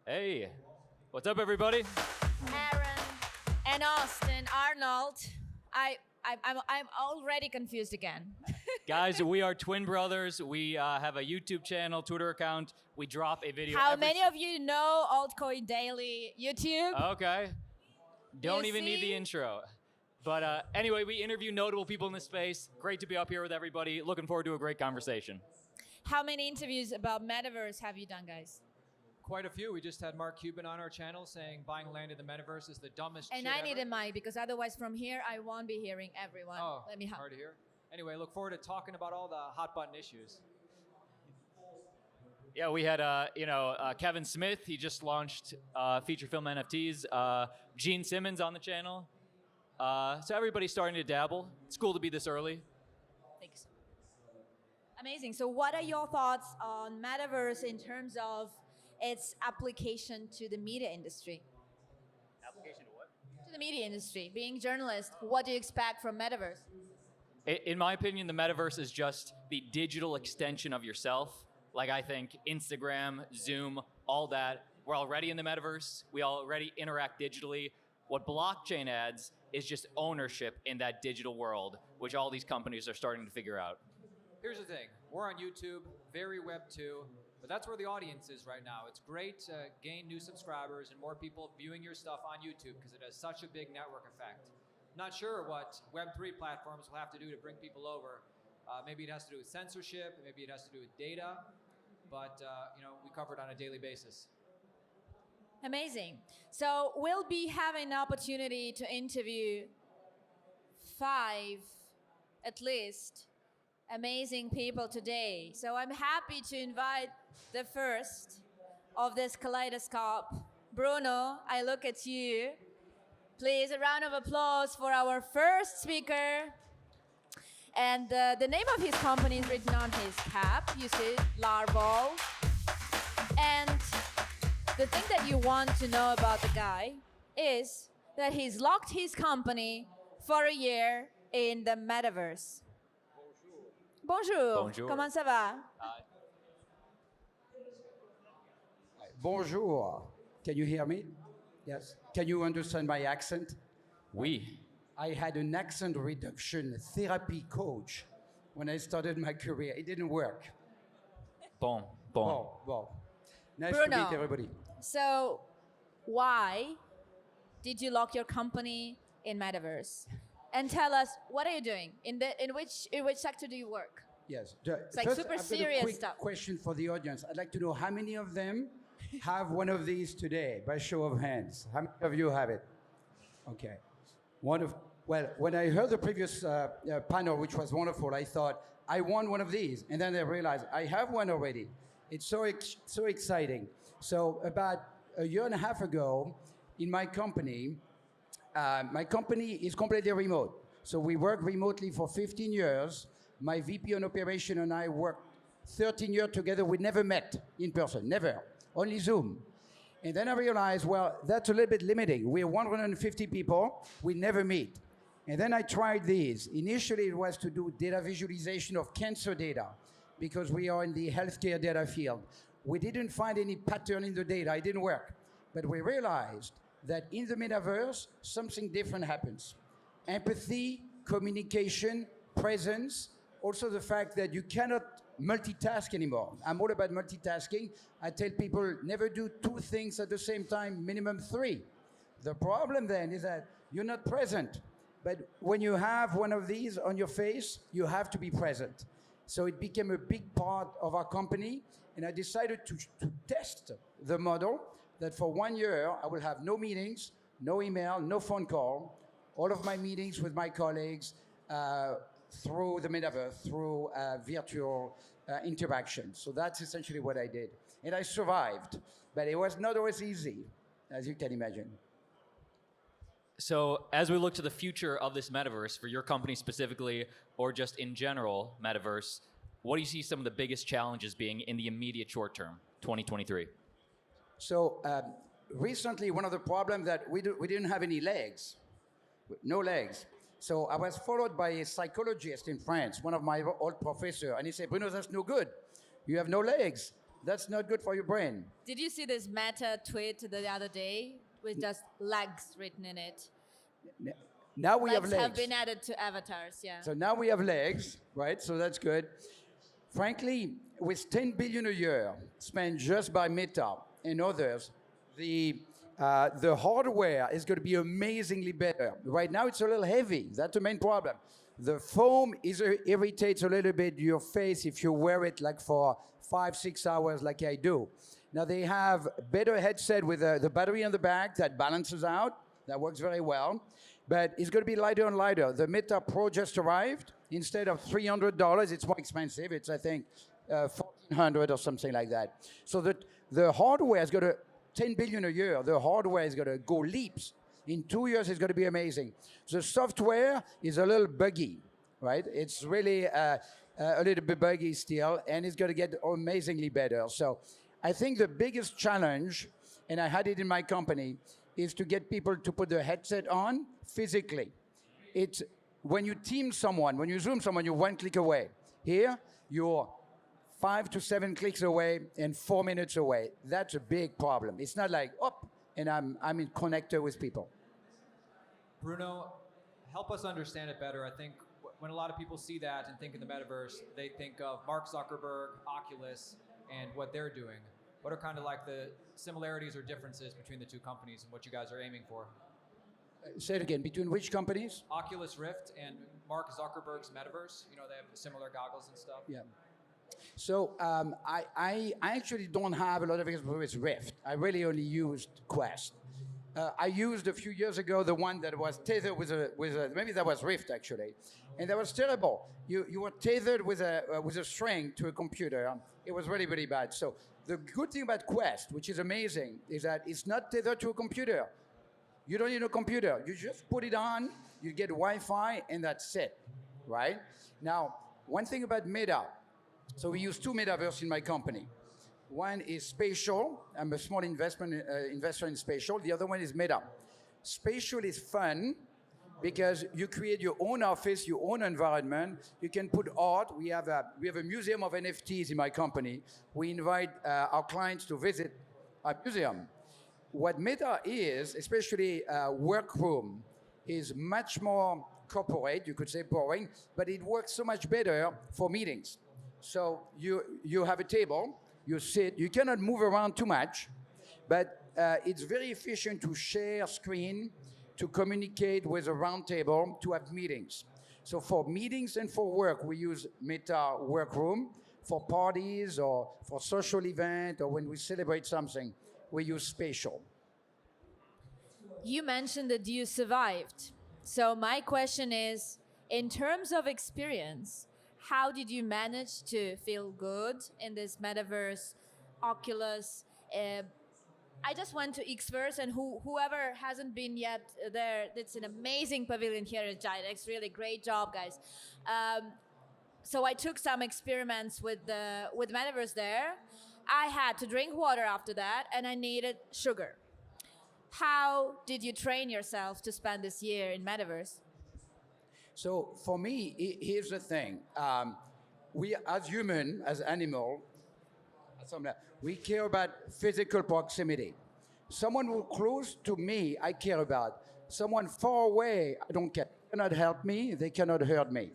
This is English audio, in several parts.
Hey, what's up, everybody? Aaron and Austin, Arnold. I'm already confused again. Guys, we are twin brothers. We have a YouTube channel, Twitter account. We drop a video. How many of you know AltCoin Daily YouTube? Okay. Don't even need the see? intro. But anyway, we interview notable people in this space. Great to be up here with everybody. Looking forward to a great conversation. How many interviews about Metaverse have you done, guys? Quite a few. We just had Mark Cuban on our channel saying buying land in the metaverse is the dumbest And shit I need ever. a mic because otherwise from here I won't be hearing everyone. Oh, Let me help. hard to hear. Anyway, look forward to talking about all the hot button issues. Yeah, we had Kevin Smith. He just launched feature film NFTs. Gene Simmons on the channel. So everybody's starting to dabble. It's cool to be this early. Thanks. Amazing. So what are your thoughts on Metaverse in terms of its application to the media industry? Application to what? To the media industry. Being a journalist, what do you expect from Metaverse? In my opinion, the metaverse is just the digital extension of yourself. Like I think Instagram, Zoom, all that. We're already in the metaverse. We already interact digitally. What blockchain adds is just ownership in that digital world, which all these companies are starting to figure out. Here's the thing. We're on YouTube, very Web 2, but that's where the audience is right now. It's great to gain new subscribers and more people viewing your stuff on YouTube because it has such a big network effect. Not sure what Web 3 platforms will have to do to bring people over. Maybe it has to do with censorship, maybe it has to do with data, but we cover it on a daily basis. Amazing. So we'll be having an opportunity to interview 5, at least, amazing people today. So I'm happy to invite the first of this kaleidoscope. Bruno, I look at you. Please, a round of applause for our first speaker. And the name of his company is written on his cap. You see, Larvol. And the thing that you want to know about the guy is that he's locked his company for a year in the metaverse. Bonjour. Bonjour. Comment ça va? Bonjour. Can you hear me? Yes. Can you understand my accent? We. I had an accent reduction therapy coach when I started my career. It didn't work. Bon. Well. Nice Bruno. to meet everybody. So, why did you lock your company in metaverse? And tell us, what are you doing? In which sector do you work? Yes. It's like First, super I've got serious a quick stuff. question for the audience. I'd like to know how many of them have one of these today, by show of hands. How many of you have it? Okay. Well, when I heard the previous panel, which was wonderful, I thought, I want one of these. And then I realized I have one already. It's so exciting. So about a year and a half ago, in my company is completely remote. So we work remotely for 15 years. My VP on operation and I worked 13 years together. We never met in person, never, only Zoom. And then I realized, well, that's a little bit limiting. We're 150 people, we never meet. And then I tried these. Initially, it was to do data visualization of cancer data because we are in the healthcare data field. We didn't find any pattern in the data, it didn't work. But we realized that in the metaverse, something different happens. Empathy, communication, presence, also the fact that you cannot multitask anymore. I'm all about multitasking. I tell people never do 2 things at the same time, minimum 3. The problem then is that you're not present. But when you have one of these on your face, you have to be present. So it became a big part of our company, and I decided to test the model that for 1 year, I will have no meetings, no email, no phone call, all of my meetings with my colleagues through the metaverse, through virtual interaction. So that's essentially what I did. And I survived, but it was not always easy, as you can imagine. So as we look to the future of this metaverse, for your company specifically, or just in general, metaverse, what do you see some of the biggest challenges being in the immediate short term, 2023? So recently, one of the problems that we didn't have any legs, no legs. So I was followed by a psychologist in France, one of my old professors, and he said, Bruno, that's no good. You have no legs. That's not good for your brain. Did you see this Meta tweet the other day with just legs written in it? Now we have Legs legs. have been added to avatars, yeah. So now we have legs, right? So that's good. Frankly, with 10 billion a year spent just by Meta and others, the hardware is going to be amazingly better. Right now, it's a little heavy. That's the main problem. The foam irritates a little bit your face if you wear it like for 5-6 hours like I do. Now they have better headset with the battery on the back that balances out. That works very well. But it's going to be lighter and lighter. The Meta Pro just arrived. Instead of $300, it's more expensive. It's, I think, $1,400 or something like that. So the hardware is going to, 10 billion a year, the hardware is going to go leaps. In 2 years, it's going to be amazing. The software is a little buggy, right? It's really a little bit buggy still, and it's going to get amazingly better. So I think the biggest challenge, and I had it in my company, is to get people to put the headset on physically. It's when you team someone, when you Zoom someone, you're 1 click away. Here, you're 5 to 7 clicks away and 4 minutes away. That's a big problem. It's not like, oh, and I'm in connector with people. Bruno, help us understand it better. I think when a lot of people see that and think in the metaverse, they think of Mark Zuckerberg, Oculus, and what they're doing. What are kind of like the similarities or differences between the two companies and what you guys are aiming for? Say it again, between which companies? Oculus Rift and Mark Zuckerberg's Metaverse. You know, they have similar goggles and stuff. Yeah. So I actually don't have a lot of experience with Rift. I really only used Quest. I used a few years ago the one that was tethered with a maybe that was Rift actually, and that was terrible. You were tethered with a string to a computer. It was really, really bad. So the good thing about Quest, which is amazing, is that it's not tethered to a computer. You don't need a computer. You just put it on, you get Wi-Fi, and that's it, right? Now, one thing about Meta, so we use two metaverse in my company. One is spatial. I'm a small investor in spatial. The other one is Meta. Spatial is fun because you create your own office, your own environment. You can put art. We have a museum of NFTs in my company. We invite our clients to visit our museum. What Meta is, especially workroom, is much more corporate, you could say boring, but it works so much better for meetings. So you have a table, you sit, you cannot move around too much, but it's very efficient to share screen, to communicate with a round table, to have meetings. So for meetings and for work, we use Meta Workroom. For parties or for social event or when we celebrate something, we use spatial. You mentioned that you survived. So my question is, in terms of experience, how did you manage to feel good in this metaverse, Oculus? I just went to Xverse, and whoever hasn't been yet there, it's an amazing pavilion here at Gidex. Really great job, guys. So I took some experiments with Metaverse there. I had to drink water after that, and I needed sugar. How did you train yourself to spend this year in Metaverse? So for me, here's the thing. We, as human, as animal, we care about physical proximity. Someone who close to me, I care about. Someone far away, I don't care. They cannot help me, they cannot hurt me.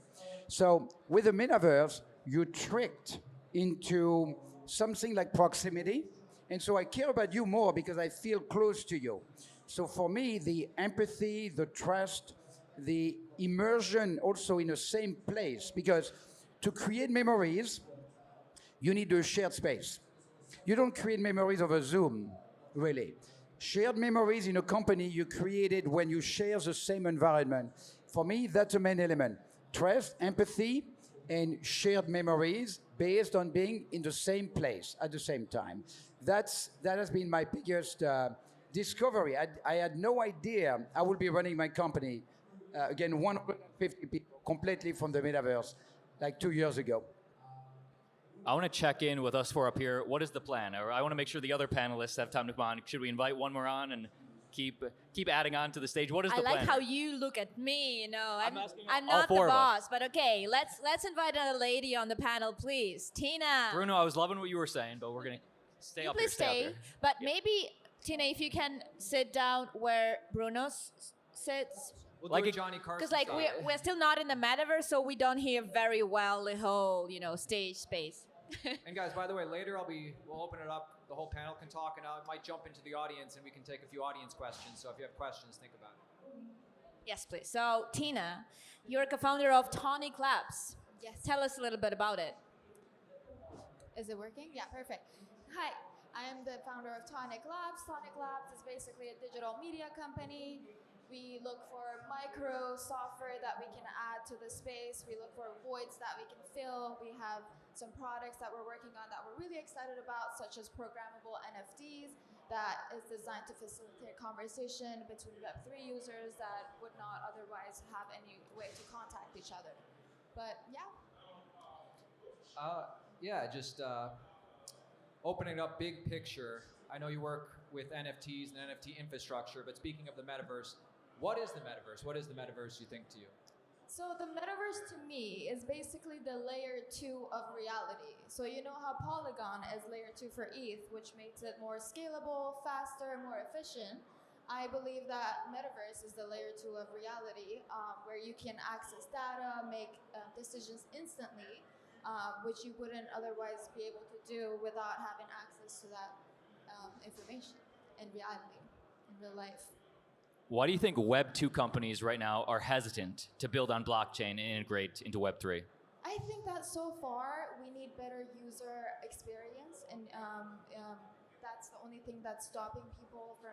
So with the metaverse, you're tricked into something like proximity. And so I care about you more because I feel close to you. So for me, the empathy, the trust, the immersion also in the same place, because to create memories, you need a shared space. You don't create memories over Zoom, really. Shared memories in a company you created when you share the same environment. For me, that's the main element. Trust, empathy, and shared memories based on being in the same place at the same time. That has been my biggest discovery. I had no idea I would be running my company, again, 150 people completely from the metaverse, like 2 years ago. I want to check in with us four up here. What is the plan? Or I want to make sure the other panelists have time to come on. Should we invite one more on and keep adding on to the stage. What is the I like plan? how you look at me. You know, I'm asking I'm all not the four of us. boss, but okay. Let's invite a lady on the panel, please. Tina. Bruno, I was loving what you were saying, but we're gonna stay you up here. please Stay up stay. here. But maybe Tina, if you can sit down where Bruno sits. We'll Like do a- a Johnny Carson Because like style. we're still not in the metaverse, so we don't hear very well the whole stage space. And guys, by the way, later we'll open it up. The whole panel can talk, and I might jump into the audience, and we can take a few audience questions. So if you have questions, think about it. Yes, please. So Tina, you're co-founder of tonicLABS. Yes. Tell us a little bit about it. Is it working? Yeah, perfect. Hi, I am the founder of tonicLABS. tonicLABS is basically a digital media company. We look for micro software that we can add to the space. We look for voids that we can fill. We have some products that we're working on that we're really excited about, such as programmable NFTs that is designed to facilitate conversation between Web3 users that would not otherwise have any way to contact each other. But yeah. Just opening up big picture. I know you work with NFTs and NFT infrastructure, but speaking of the metaverse, what is the metaverse? What is the metaverse, you think, to you? So the metaverse to me is basically the layer 2 of reality. So you know how Polygon is layer 2 for ETH, which makes it more scalable, faster, more efficient. I believe that metaverse is the layer 2 of reality, where you can access data, make decisions instantly, which you wouldn't otherwise be able to do without having access to that information in reality, in real life. Why do you think Web 2 companies right now are hesitant to build on blockchain and integrate into Web 3? I think that so far we need better user experience, and that's the only thing that's stopping people from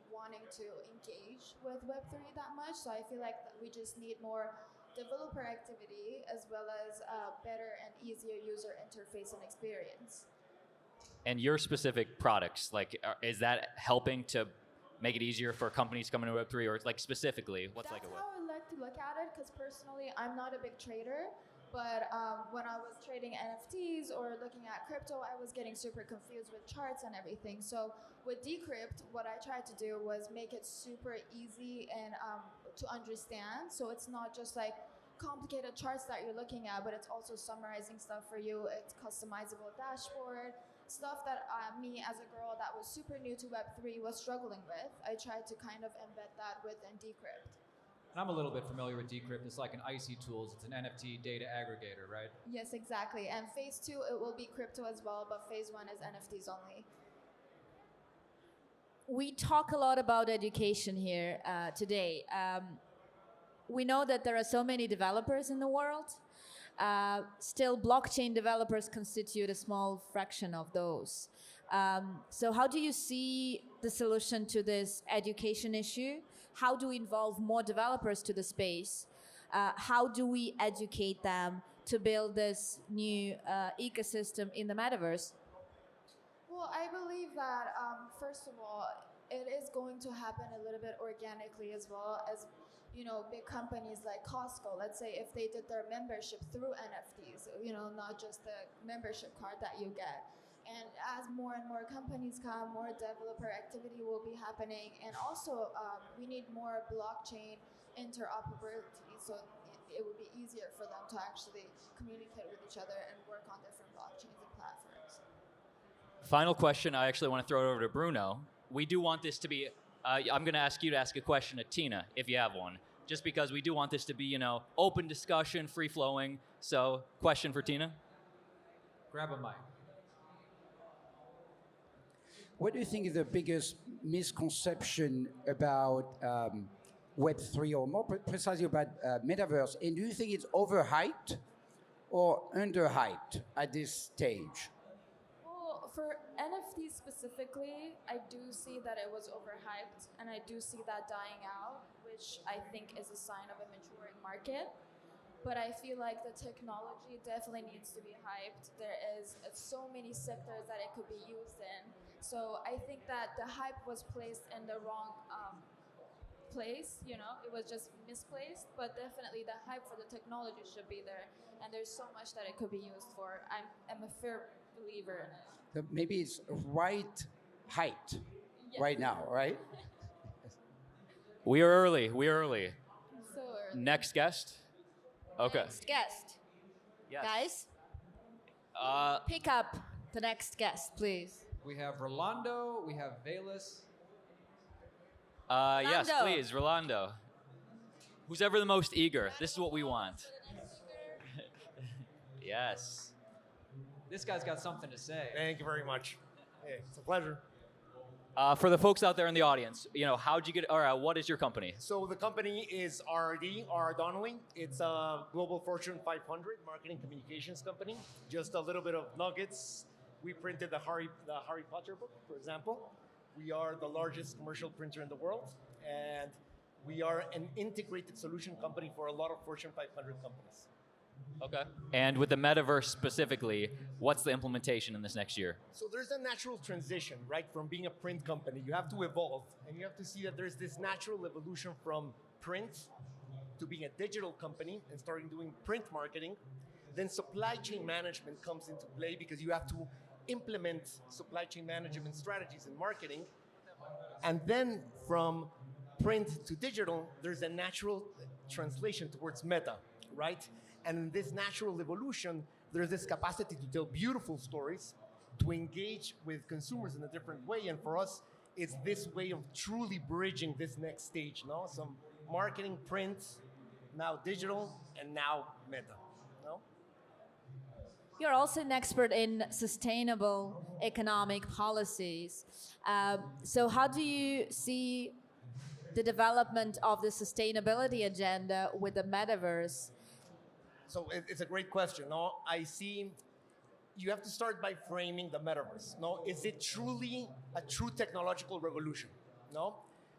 wanting to engage with Web3 that much. So I feel like we just need more developer activity as well as better and easier user interface and experience. And your specific products, is that helping to make it easier for companies coming to Web 3, or specifically, what's That's like a Web? how I like to look at it, because personally, I'm not a big trader. But when I was trading NFTs or looking at crypto, I was getting super confused with charts and everything. So with Decrypt, what I tried to do was make it super easy and to understand. So it's not just like complicated charts that you're looking at, but it's also summarizing stuff for you. It's customizable dashboard, stuff that me as a girl that was super new to Web3 was struggling with. I tried to kind of embed that within Decrypt. And I'm a little bit familiar with Decrypt. It's like an IC Tools. It's an NFT data aggregator, right? Yes, exactly. And phase 2, it will be crypto as well, but phase 1 is NFTs only. We talk a lot about education here today. We know that there are so many developers in the world. Still, blockchain developers constitute a small fraction of those. So how do you see the solution to this education issue? How do we involve more developers to the space? How do we educate them to build this new ecosystem in the metaverse? Well, I believe that, first of all, it is going to happen a little bit organically as well as, big companies like Costco, let's say if they did their membership through NFTs, not just the membership card that you get. And as more and more companies come, more developer activity will be happening. And also, we need more blockchain interoperability, so it would be easier for them to actually communicate with each other and work on different blockchains and platforms. Final question, I actually want to throw it over to Bruno. We do want this to be, I'm going to ask you to ask a question to Tina, if you have one, just because we do want this to be, open discussion, free-flowing. So, question for Tina? Grab a mic. What do you think is the biggest misconception about Web3, or more precisely about Metaverse? And do you think it's overhyped or underhyped at this stage? Well, for NFTs specifically, I do see that it was overhyped, and I do see that dying out, which I think is a sign of a maturing market. But I feel like the technology definitely needs to be hyped. There is so many sectors that it could be used in. So I think that the hype was placed in the wrong place, it was just misplaced, but definitely the hype for the technology should be there. And there's so much that it could be used for. I'm a firm believer in it. Maybe it's right height right now, right? We are early. We are early. So early. Next guest. Okay. Next guest. Yes. Guys, Uh, pick up the next guest, please. We have Rolando, we have Velas. yes, Rolando. please, Rolando. Who's ever the most eager? This is what we want. Yes. This guy's got something to say. Thank you very much. Hey, it's a pleasure. For the folks out there in the audience, how'd you get, or what is your company? So the company is RD, R. Donnelly. It's a global Fortune 500 marketing communications company. Just a little bit of nuggets. We printed the Harry Potter book, for example. We are the largest commercial printer in the world, and we are an integrated solution company for a lot of Fortune 500 companies. Okay. And with the Metaverse specifically, what's the implementation in this next year? So there's a natural transition, right? From being a print company, you have to evolve, and you have to see that there's this natural evolution from print to being a digital company and starting doing print marketing. Then supply chain management comes into play because you have to implement supply chain management strategies in marketing. And then from print to digital, there's a natural translation towards meta, right? And in this natural evolution, there's this capacity to tell beautiful stories, to engage with consumers in a different way. And for us, it's this way of truly bridging this next stage, no? Some marketing, print, now digital, and now meta, no? You're also an expert in sustainable economic policies. So how do you see the development of the sustainability agenda with the Metaverse? So it's a great question. No, I see you have to start by framing the metaverse. No, is it truly a true technological revolution? No,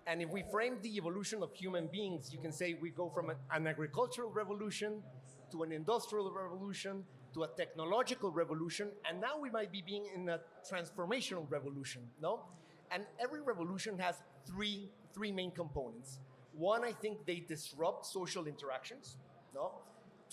and if we frame the evolution of human beings, you can say we go from an agricultural revolution to an industrial revolution to a technological revolution, and now we might be being in a transformational revolution. No, and every revolution has three main components. One, I think they disrupt social interactions. No.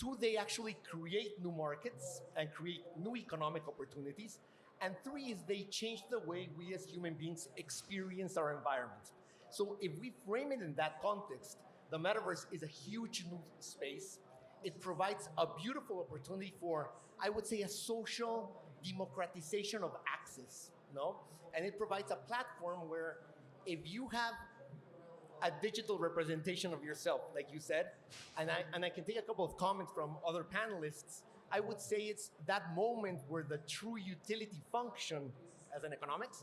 Two, they actually create new markets and create new economic opportunities. And three is they change the way we as human beings experience our environment. So if we frame it in that context, the metaverse is a huge new space. It provides a beautiful opportunity for, I would say, a social democratization of access, no? And it provides a platform where if you have a digital representation of yourself, like you said, and I can take a couple of comments from other panelists. I would say it's that moment where the true utility function as an economics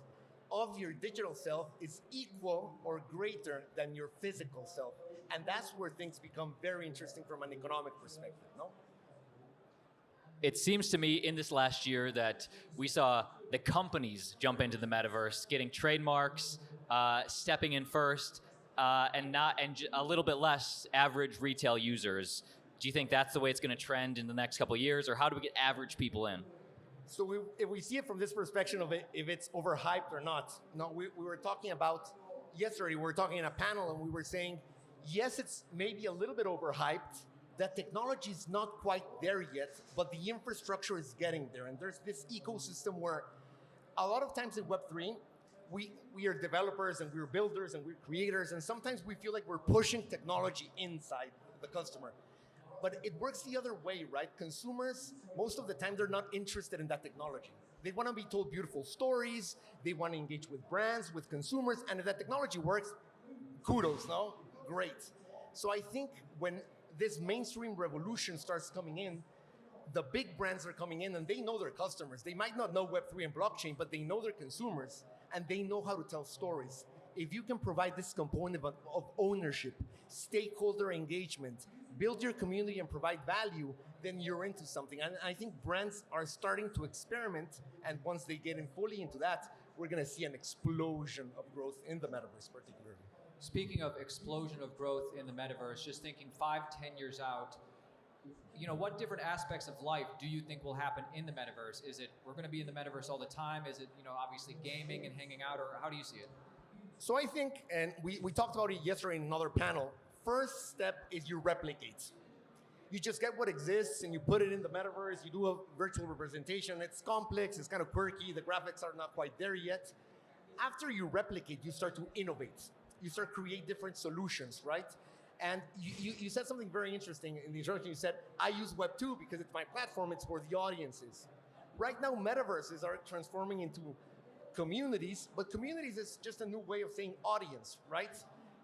of your digital self is equal or greater than your physical self. And that's where things become very interesting from an economic perspective, no? It seems to me in this last year that we saw the companies jump into the Metaverse, getting trademarks, stepping in first, and a little bit less average retail users. Do you think that's the way it's going to trend in the next couple of years, or how do we get average people in? So if we see it from this perspective of it, if it's overhyped or not, no, we were talking about, yesterday we were talking in a panel and we were saying, yes, it's maybe a little bit overhyped, that technology is not quite there yet, but the infrastructure is getting there. And there's this ecosystem where a lot of times in Web3, we are developers and we're builders and we're creators, and sometimes we feel like we're pushing technology inside the customer. But it works the other way, right? Consumers, most of the time, they're not interested in that technology. They want to be told beautiful stories, they want to engage with brands, with consumers, and if that technology works, kudos, no? Great. So I think when this mainstream revolution starts coming in, the big brands are coming in and they know their customers. They might not know Web3 and blockchain, but they know their consumers and they know how to tell stories. If you can provide this component of ownership, stakeholder engagement, build your community and provide value, then you're into something. And I think brands are starting to experiment, and once they get in fully into that, we're gonna see an explosion of growth in the metaverse particularly. Speaking of explosion of growth in the metaverse, just thinking 5-10 years out, what different aspects of life do you think will happen in the metaverse? Is it we're going to be in the metaverse all the time? Is it obviously gaming and hanging out, or how do you see it? So I think, and we talked about it yesterday in another panel, first step is you replicate. You just get what exists and you put it in the metaverse, you do a virtual representation. It's complex, it's kind of quirky, the graphics are not quite there yet. After you replicate, you start to innovate. you start create different solutions, right? And you said something very interesting in the introduction. You said, I use Web 2 because it's my platform, it's for the audiences. Right now, metaverses are transforming into communities, but communities is just a new way of saying audience, right?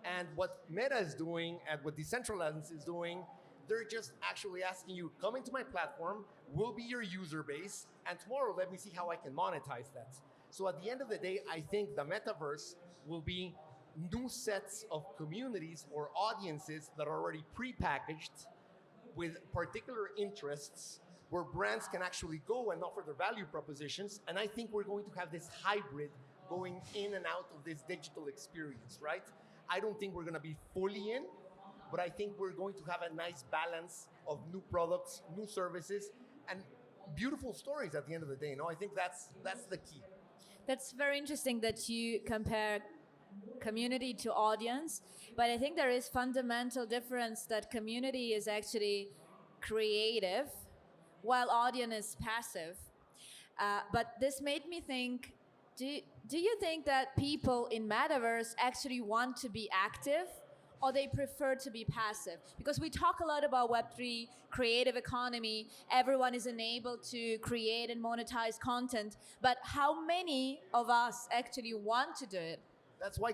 And what Meta is doing and what Decentraland is doing, they're just actually asking you, come into my platform, we'll be your user base, and tomorrow let me see how I can monetize that. So at the end of the day, I think the metaverse will be new sets of communities or audiences that are already prepackaged with particular interests where brands can actually go and offer their value propositions. And I think we're going to have this hybrid going in and out of this digital experience, right? I don't think we're going to be fully in, but I think we're going to have a nice balance of new products, new services, and beautiful stories at the end of the day. I think that's the key. That's very interesting that you compare community to audience, but I think there is fundamental difference that community is actually creative while audience is passive. But this made me think, do you think that people in Metaverse actually want to be active or they prefer to be passive? Because we talk a lot about Web3, creative economy, everyone is enabled to create and monetize content, but how many of us actually want to do it? That's why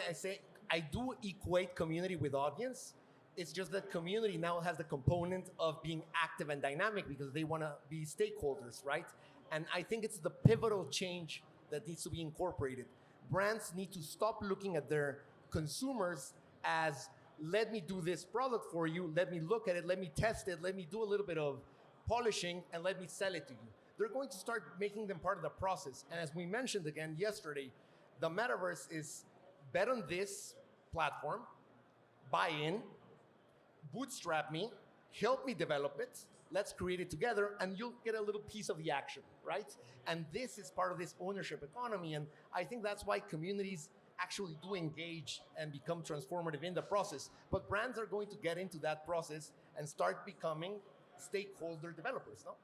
I say I do equate community with audience. It's just that community now has the component of being active and dynamic because they want to be stakeholders, right? And I think it's the pivotal change that needs to be incorporated. Brands need to stop looking at their consumers as, let me do this product for you, let me look at it, let me test it, let me do a little bit of polishing, and let me sell it to you. They're going to start making them part of the process. And as we mentioned again yesterday, the metaverse is bet on this platform, buy in, bootstrap me, help me develop it, let's create it together, and you'll get a little piece of the action, right? And this is part of this ownership economy, and I think that's why communities actually do engage and become transformative in the process. But brands are going to get into that process and start becoming stakeholder developers, no?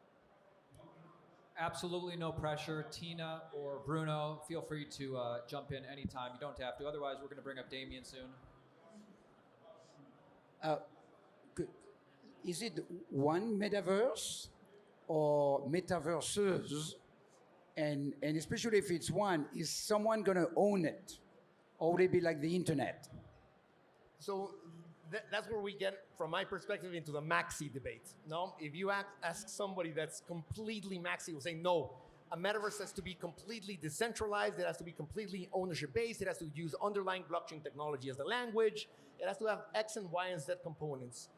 Absolutely no pressure. Tina or Bruno, feel free to jump in anytime. You don't have to. Otherwise, we're going to bring up Damien soon. Is it one metaverse or metaverses? And especially if it's one, is someone going to own it? Or would it be like the internet? So that's where we get, from my perspective, into the maxi debate. No, if you ask somebody that's completely maxi, will say no. A metaverse has to be completely decentralized. It has to be completely ownership based. It has to use underlying blockchain technology as the language. It has to have X and Y and Z components.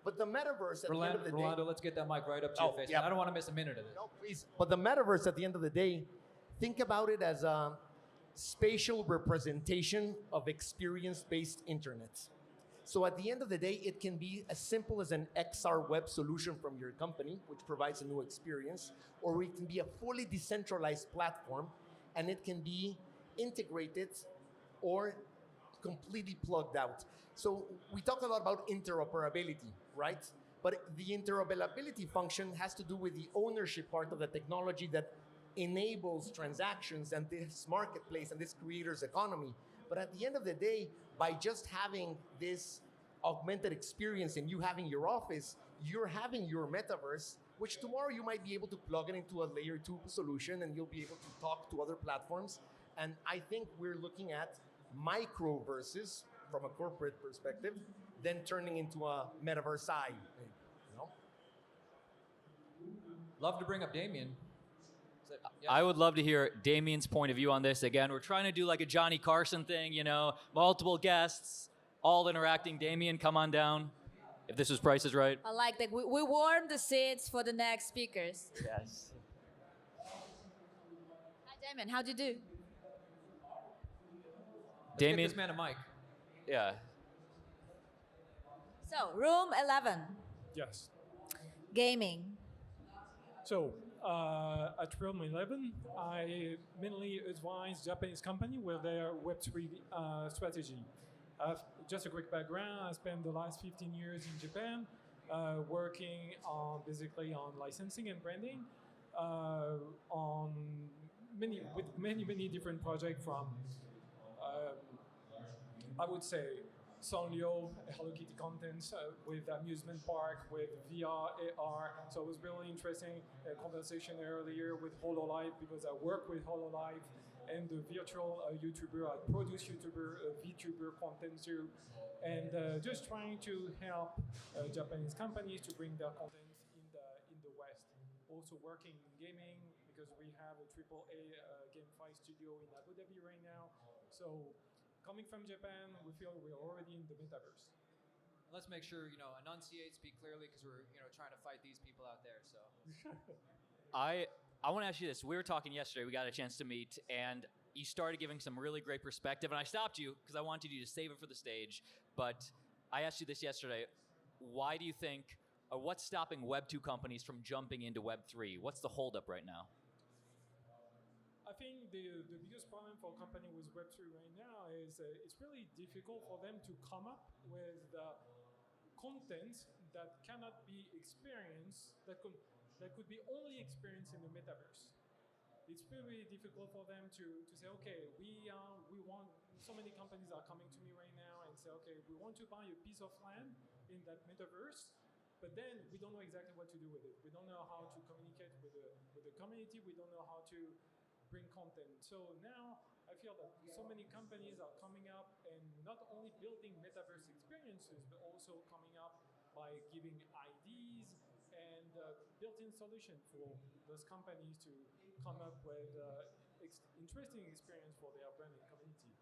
But the metaverse at the end of the day, Rolando, let's get that mic right up to your face. Yeah. I don't want to miss a minute of this. No, please. But the metaverse at the end of the day, think about it as a spatial representation of experience-based internet. So at the end of the day, it can be as simple as an XR web solution from your company, which provides a new experience, or it can be a fully decentralized platform, and it can be integrated or completely plugged out. So we talk a lot about interoperability, right? But the interoperability function has to do with the ownership part of the technology that enables transactions and this marketplace and this creator's economy. But at the end of the day, by just having this augmented experience and you having your office, you're having your metaverse, which tomorrow you might be able to plug it into a layer 2 solution and you'll be able to talk to other platforms. And I think we're looking at microverses from a corporate perspective, then turning into a metaverse eye. You know? Love to bring up Damien. Yeah. I would love to hear Damien's point of view on this. Again, we're trying to do like a Johnny Carson thing, multiple guests, all interacting. Damien, come on down. If this was Price is Right. I like that. We warm the seats for the next speakers. Yes. Hi, Damien. How'd you do? Get Damien, this man a mic. yeah. So, room 11, Yes. gaming. So at Realm 11, I mainly advise Japanese company with their Web3 strategy. Just a quick background, I spent the last 15 years in Japan working on basically on licensing and branding with many different projects from I would say Sanrio, Hello Kitty contents with amusement park, with VR, AR. So it was really interesting conversation earlier with HoloLive because I work with HoloLive and the virtual YouTuber, I produce YouTuber, VTuber content too, and just trying to help Japanese companies to bring their content in the West. Also working in gaming because we have a AAA GameFi studio in Abu Dhabi right now. So coming from Japan, we feel we're already in the metaverse. Let's make sure, enunciate, speak clearly, because we're, trying to fight these people out there. So, I want to ask you this. We were talking yesterday. We got a chance to meet, and you started giving some really great perspective. And I stopped you because I wanted you to save it for the stage. But I asked you this yesterday. Why do you think, or what's stopping Web 2 companies from jumping into Web 3? What's the holdup right now? I think the biggest problem for a company with Web3 right now is it's really difficult for them to come up with content that cannot be experienced, that could be only experienced in the metaverse. It's really difficult for them to say, okay, we want, so many companies are coming to me right now and say, okay, we want to buy a piece of land in that metaverse, but then we don't know exactly what to do with it. We don't know how to communicate with the community. We don't know how to bring content. So now I feel that so many companies are coming up and not only building metaverse experiences, but also coming up by giving IDs and built-in solution for those companies to come up with interesting experience for their brand and community.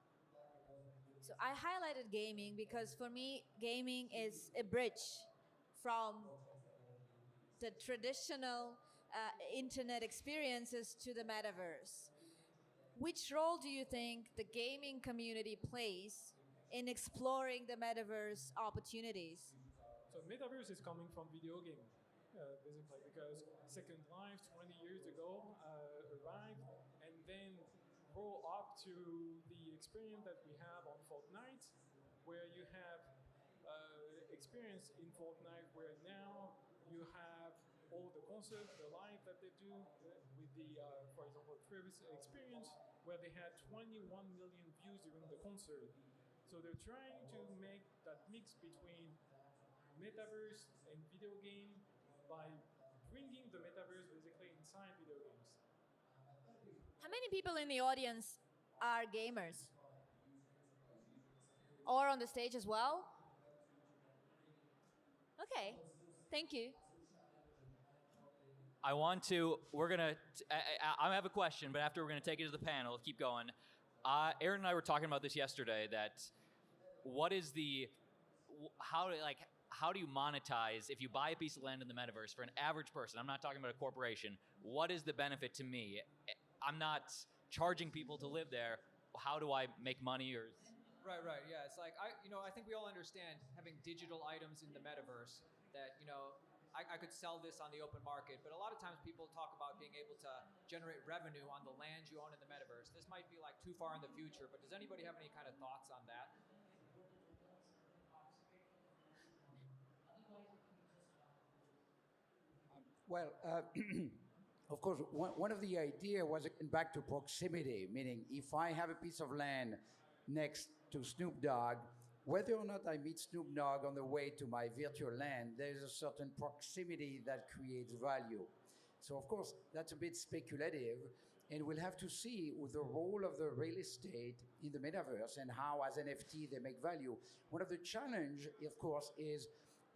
So I highlighted gaming because for me, gaming is a bridge from the traditional internet experiences to the metaverse. Which role do you think the gaming community plays in exploring the metaverse opportunities? So metaverse is coming from video gaming, basically, because Second Life 20 years ago arrived and then grow up to the experience that we have on Fortnite, where you have experience in Fortnite where now you have all the concerts, the live that they do with the, for example, previous experience where they had 21 million views during the concert. So they're trying to make that mix between metaverse and video game by bringing the metaverse basically inside video games. How many people in the audience are gamers? Or on the stage as well? Okay, thank you. I have a question, but after we're going to take it to the panel, keep going. Aaron and I were talking about this yesterday, that how do you monetize if you buy a piece of land in the metaverse for an average person? I'm not talking about a corporation. What is the benefit to me? I'm not charging people to live there. How do I make money? Or right, yeah. It's like, I think we all understand having digital items in the metaverse that, I could sell this on the open market, but a lot of times people talk about being able to generate revenue on the land you own in the metaverse. This might be like too far in the future, but does anybody have any kind of thoughts on that? Well, of course, one of the idea was again back to proximity, meaning if I have a piece of land next to Snoop Dogg, whether or not I meet Snoop Dogg on the way to my virtual land, there's a certain proximity that creates value. So of course, that's a bit speculative, and we'll have to see the role of the real estate in the metaverse and how as NFT they make value. One of the challenge, of course, is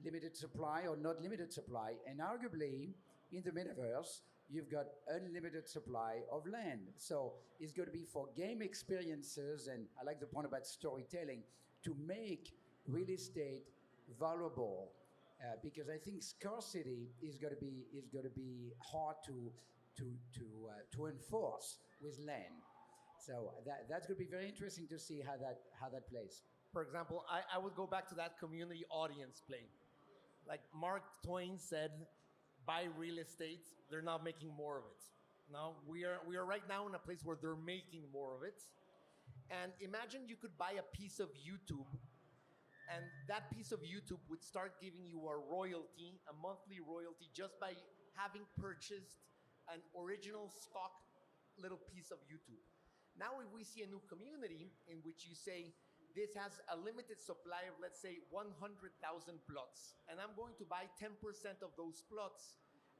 limited supply or not limited supply, and arguably in the metaverse, you've got unlimited supply of land. So it's going to be for game experiences, and I like the point about storytelling, to make real estate valuable, because I think scarcity is going to be hard to enforce with land. So that's going to be very interesting to see how that plays. For example, I would go back to that community audience play. Like Mark Twain said, buy real estate, they're not making more of it. Now, we are right now in a place where they're making more of it. And imagine you could buy a piece of YouTube, and that piece of YouTube would start giving you a royalty, a monthly royalty, just by having purchased an original stock little piece of YouTube. Now, if we see a new community in which you say, this has a limited supply of, let's say, 100,000 plots, and I'm going to buy 10% of those plots.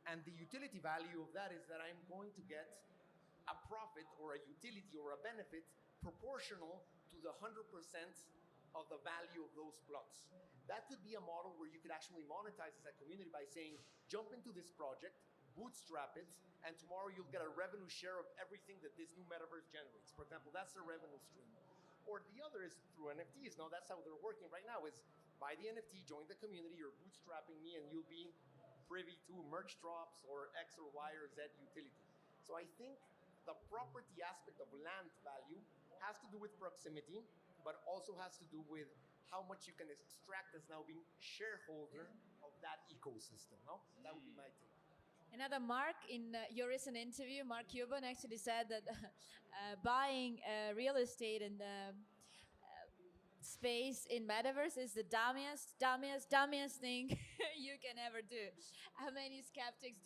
And the utility value of that is that I'm going to get a profit or a utility or a benefit proportional to the 100% of the value of those plots. That could be a model where you could actually monetize as a community by saying, jump into this project, bootstrap it, and tomorrow you'll get a revenue share of everything that this new metaverse generates. For example, that's the revenue stream. Or the other is through NFTs. No, that's how they're working right now, is buy the NFT, join the community, you're bootstrapping me, and you'll be privy to merch drops or X or Y or Z utility. So I think the property aspect of land value has to do with proximity, but also has to do with how much you can extract as now being shareholder of that ecosystem. No, that would be my take. Another Mark, in your recent interview, Mark Cuban actually said that buying real estate and space in Metaverse is the dummiest thing you can ever do. How many skeptics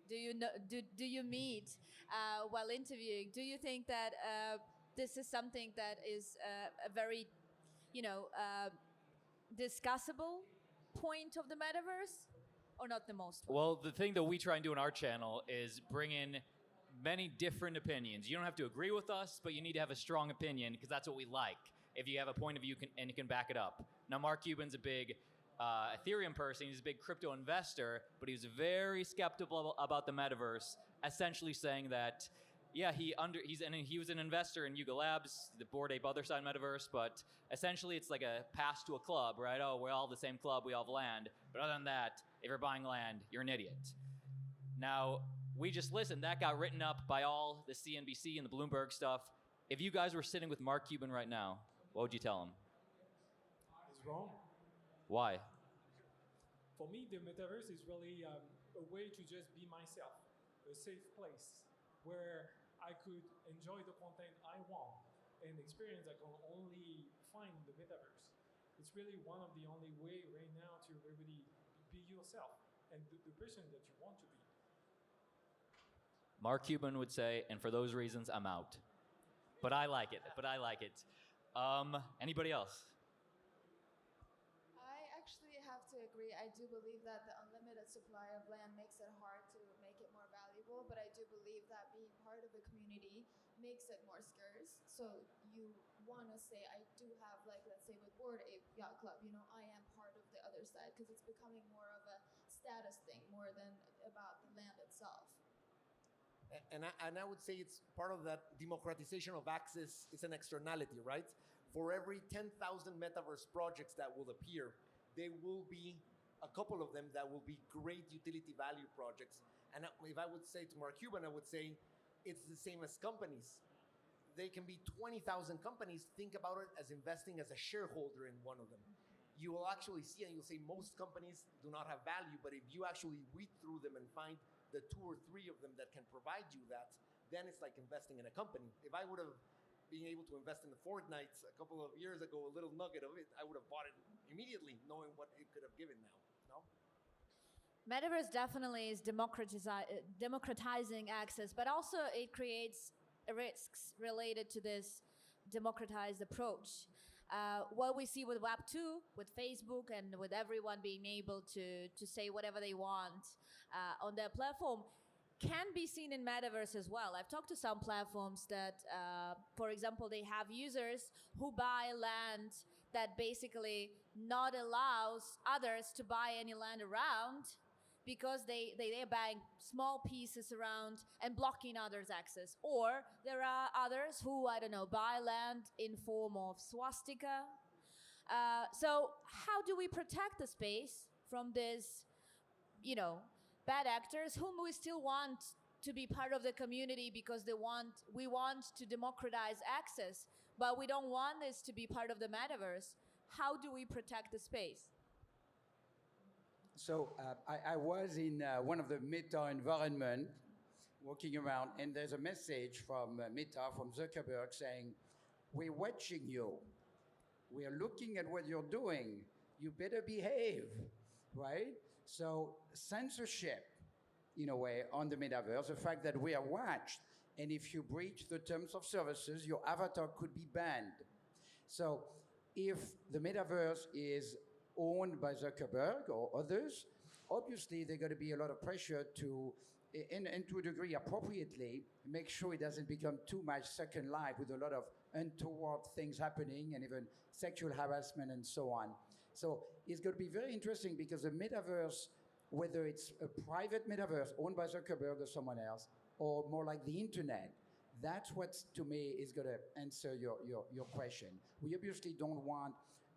do you meet while interviewing? Do you think that this is something that is a very, discussable point of the Metaverse? Or not the most one? Well, the thing that we try and do on our channel is bring in many different opinions. You don't have to agree with us, but you need to have a strong opinion because that's what we like. If you have a point of view and you can back it up. Now, Mark Cuban's a big Ethereum person. He's a big crypto investor, but he's very skeptical about the metaverse, essentially saying that, yeah, he was an investor in tonicLABS, the Bored Ape other side metaverse, but essentially it's like a pass to a club, right? Oh, we're all the same club, we all have land. But other than that, if you're buying land, you're an idiot. Now, we just listened. That got written up by all the CNBC and the Bloomberg stuff. If you guys were sitting with Mark Cuban right now, what would you tell him? It's wrong. Why? For me, the metaverse is really a way to just be myself, a safe place where I could enjoy the content I want and experience I can only find in the metaverse. It's really one of the only way right now to really be yourself and the person that you want to be. Mark Cuban would say, and for those reasons, I'm out. But I like it. Anybody else? I actually have to agree. I do believe that the unlimited supply of land makes it hard to make it more valuable, but I do believe that being part of the community makes it more scarce. So you want to say, I do have, like, let's say with Bored Ape Yacht Club, I am part of the other side because it's becoming more of a status thing more than about the land itself. And I would say it's part of that democratization of access. It's an externality, right? For every 10,000 metaverse projects that will appear, there will be a couple of them that will be great utility value projects. And if I would say to Mark Cuban, I would say it's the same as companies. They can be 20,000 companies. Think about it as investing as a shareholder in one of them. You will actually see, and you'll say most companies do not have value, but if you actually weed through them and find the 2 or 3 of them that can provide you that, then it's like investing in a company. If I would have been able to invest in the Fortnite a couple of years ago, a little nugget of it, I would have bought it immediately, knowing what it could have given now. No? Metaverse definitely is democratizing access, but also it creates risks related to this democratized approach. What we see with Web 2, with Facebook, and with everyone being able to say whatever they want on their platform, can be seen in Metaverse as well. I've talked to some platforms that, for example, they have users who buy land that basically not allows others to buy any land around, because they're buying small pieces around and blocking others' access. Or there are others who, buy land in form of swastika. So how do we protect the space from this, bad actors whom we still want to be part of the community because we want to democratize access, but we don't want this to be part of the metaverse? How do we protect the space? So I was in one of the Meta environment, walking around, and there's a message from Meta, from Zuckerberg, saying, "We're watching you. We are looking at what you're doing. You better behave," right? So censorship, in a way, on the metaverse, the fact that we are watched, and if you breach the terms of services, your avatar could be banned. So if the metaverse is owned by Zuckerberg or others, obviously there's going to be a lot of pressure to, and to a degree appropriately, make sure it doesn't become too much Second Life with a lot of untoward things happening and even sexual harassment and so on. So it's going to be very interesting because the metaverse, whether it's a private metaverse owned by Zuckerberg or someone else, or more like the internet, that's what, to me, is going to answer your question. We obviously don't want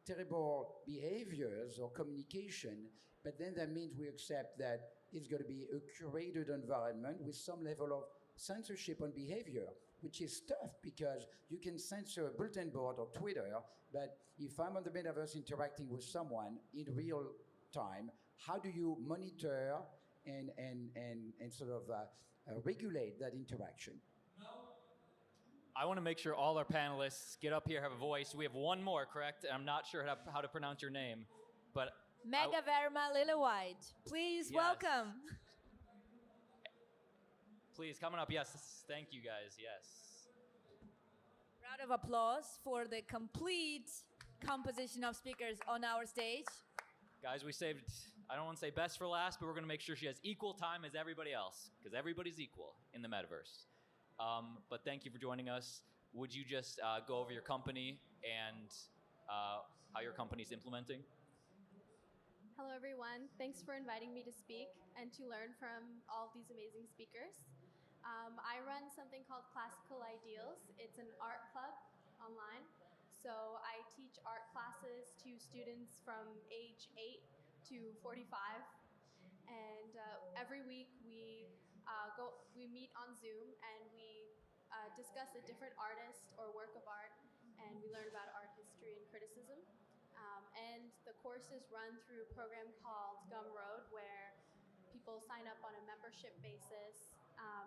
terrible behaviors or communication, but then that means we accept that it's going to be a curated environment with some level of censorship on behavior, which is tough because you can censor a bulletin board or Twitter, but if I'm on the metaverse interacting with someone in real time, how do you monitor and sort of regulate that interaction? I want to make sure all our panelists get up here, have a voice. We have one more, correct? And I'm not sure how to pronounce your name, but Megha, Verma, Lila White. Please Yes. welcome. Please, coming up. Yes, thank you guys. Yes. Round of applause for the complete composition of speakers on our stage. Guys, we saved, I don't want to say best for last, but we're going to make sure she has equal time as everybody else, because everybody's equal in the metaverse. But thank you for joining us. Would you just go over your company and how your company's implementing? Hello, everyone. Thanks for inviting me to speak and to learn from all of these amazing speakers. I run something called Classical Ideals. It's an art club online. So I teach art classes to students from age 8 to 45. And every week we meet on Zoom and we discuss a different artist or work of art, and we learn about art history and criticism. And the courses run through a program called Gumroad, where people sign up on a membership basis,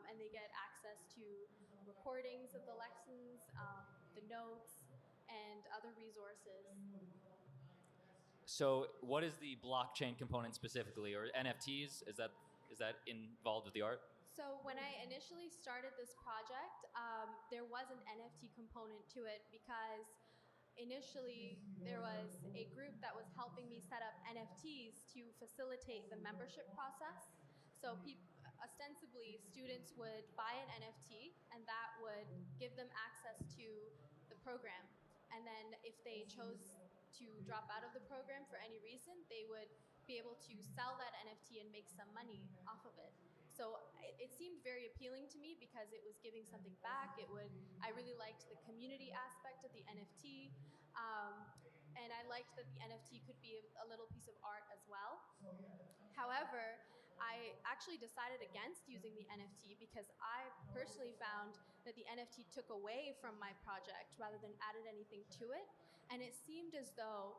and they get access to recordings of the lessons, the notes, and other resources. So what is the blockchain component specifically, or NFTs? Is that involved with the art? So when I initially started this project, there was an NFT component to it because initially there was a group that was helping me set up NFTs to facilitate the membership process. So ostensibly students would buy an NFT and that would give them access to the program. And then if they chose to drop out of the program for any reason, they would be able to sell that NFT and make some money off of it. So it seemed very appealing to me because it was giving something back. I really liked the community aspect of the NFT, and I liked that the NFT could be a little piece of art as well. However, I actually decided against using the NFT because I personally found that the NFT took away from my project rather than added anything to it, and it seemed as though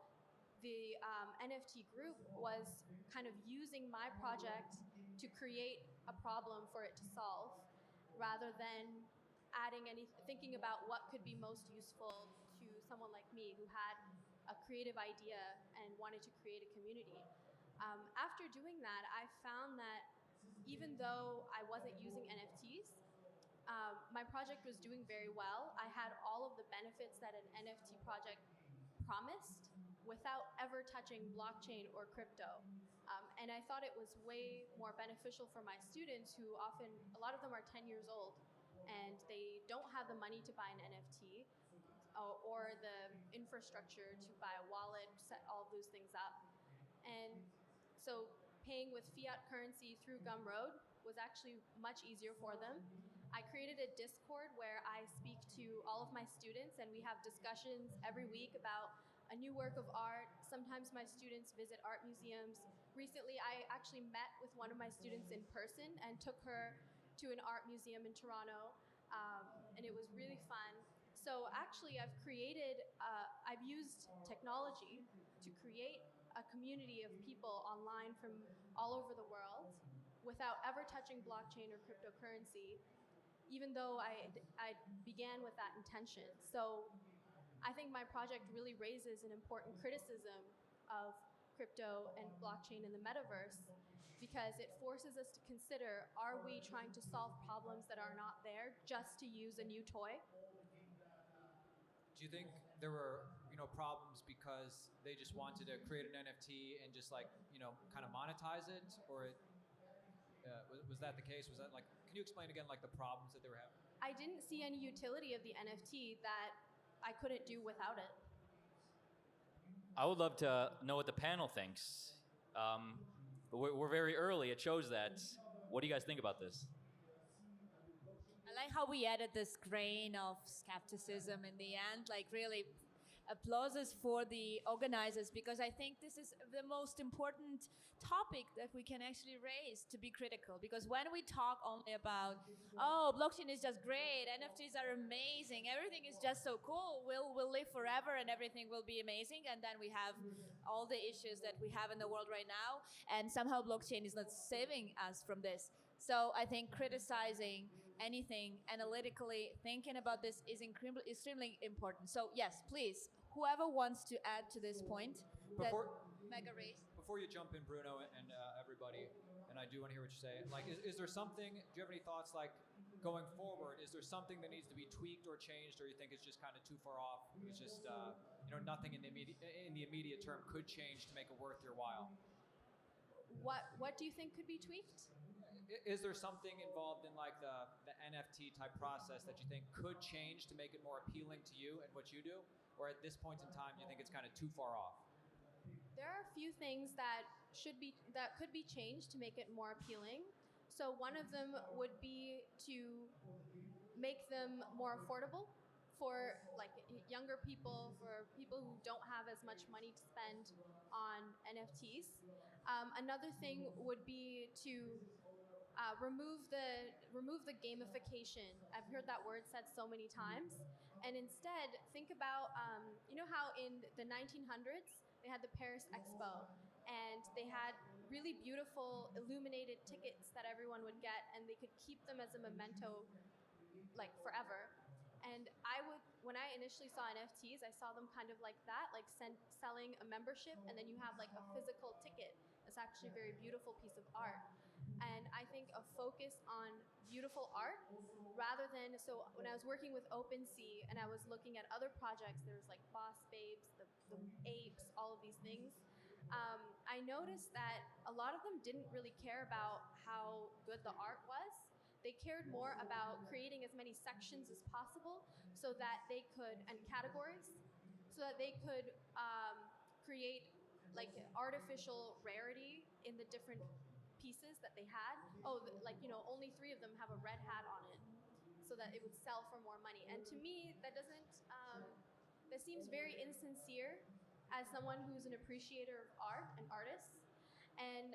the NFT group was kind of using my project to create a problem for it to solve, rather than thinking about what could be most useful to someone like me who had a creative idea and wanted to create a community. After doing that, I found that even though I wasn't using NFTs, my project was doing very well. I had all of the benefits that an NFT project promised without ever touching blockchain or crypto. And I thought it was way more beneficial for my students who a lot of them are 10 years old and they don't have the money to buy an NFT or the infrastructure to buy a wallet, set all of those things up. And so paying with fiat currency through Gumroad was actually much easier for them. I created a Discord where I speak to all of my students and we have discussions every week about a new work of art. Sometimes my students visit art museums. Recently, I actually met with one of my students in person and took her to an art museum in Toronto, and it was really fun. So actually, I've used technology to create a community of people online from all over the world without ever touching blockchain or cryptocurrency, even though I began with that intention. So I think my project really raises an important criticism of crypto and blockchain in the metaverse because it forces us to consider, are we trying to solve problems that are not there just to use a new toy? Do you think there were, problems because they just wanted to create an NFT and just like, kind of monetize it, or was that the case? Was that like? Can you explain again like the problems that they were having? I didn't see any utility of the NFT that I couldn't do without it. I would love to know what the panel thinks. But we're very early. It shows that. What do you guys think about this? I like how we added this grain of skepticism in the end, like really applauses for the organizers, because I think this is the most important topic that we can actually raise, to be critical. Because when we talk only about, oh, blockchain is just great, NFTs are amazing, everything is just so cool, we'll live forever and everything will be amazing, and then we have all the issues that we have in the world right now, and somehow blockchain is not saving us from this. So I think criticizing anything analytically, thinking about this is extremely important. So yes, please, whoever wants to add to this point that Megha raised. Before you jump in, Bruno and everybody, and I do want to hear what you say. Like, is there something? Do you have any thoughts? Like, going forward, is there something that needs to be tweaked or changed, or you think it's just kind of too far off? It's just nothing in the immediate term could change to make it worth your while. What do you think could be tweaked? Is there something involved in like the NFT type process that you think could change to make it more appealing to you and what you do? Or at this point in time, you think it's kind of too far off? There are a few things that could be changed to make it more appealing. So one of them would be to make them more affordable for like younger people, for people who don't have as much money to spend on NFTs. Another thing would be to remove the gamification. I've heard that word said so many times, and instead think about how in the 1900s they had the Paris Expo, and they had really beautiful illuminated tickets that everyone would get, and they could keep them as a memento, like forever. And when I initially saw NFTs, I saw them kind of like that, like selling a membership, and then you have like a physical ticket. It's actually a very beautiful piece of art. And I think a focus on beautiful art rather than, so when I was working with OpenSea and I was looking at other projects, there was like Boss Babes, the apes, all of these things. I noticed that a lot of them didn't really care about how good the art was. They cared more about creating as many sections as possible so that they could, and categories, so that they could create like artificial rarity in the different pieces that they had. Only 3 of them have a red hat on it, so that it would sell for more money. And to me, that seems very insincere as someone who's an appreciator of art and artists. And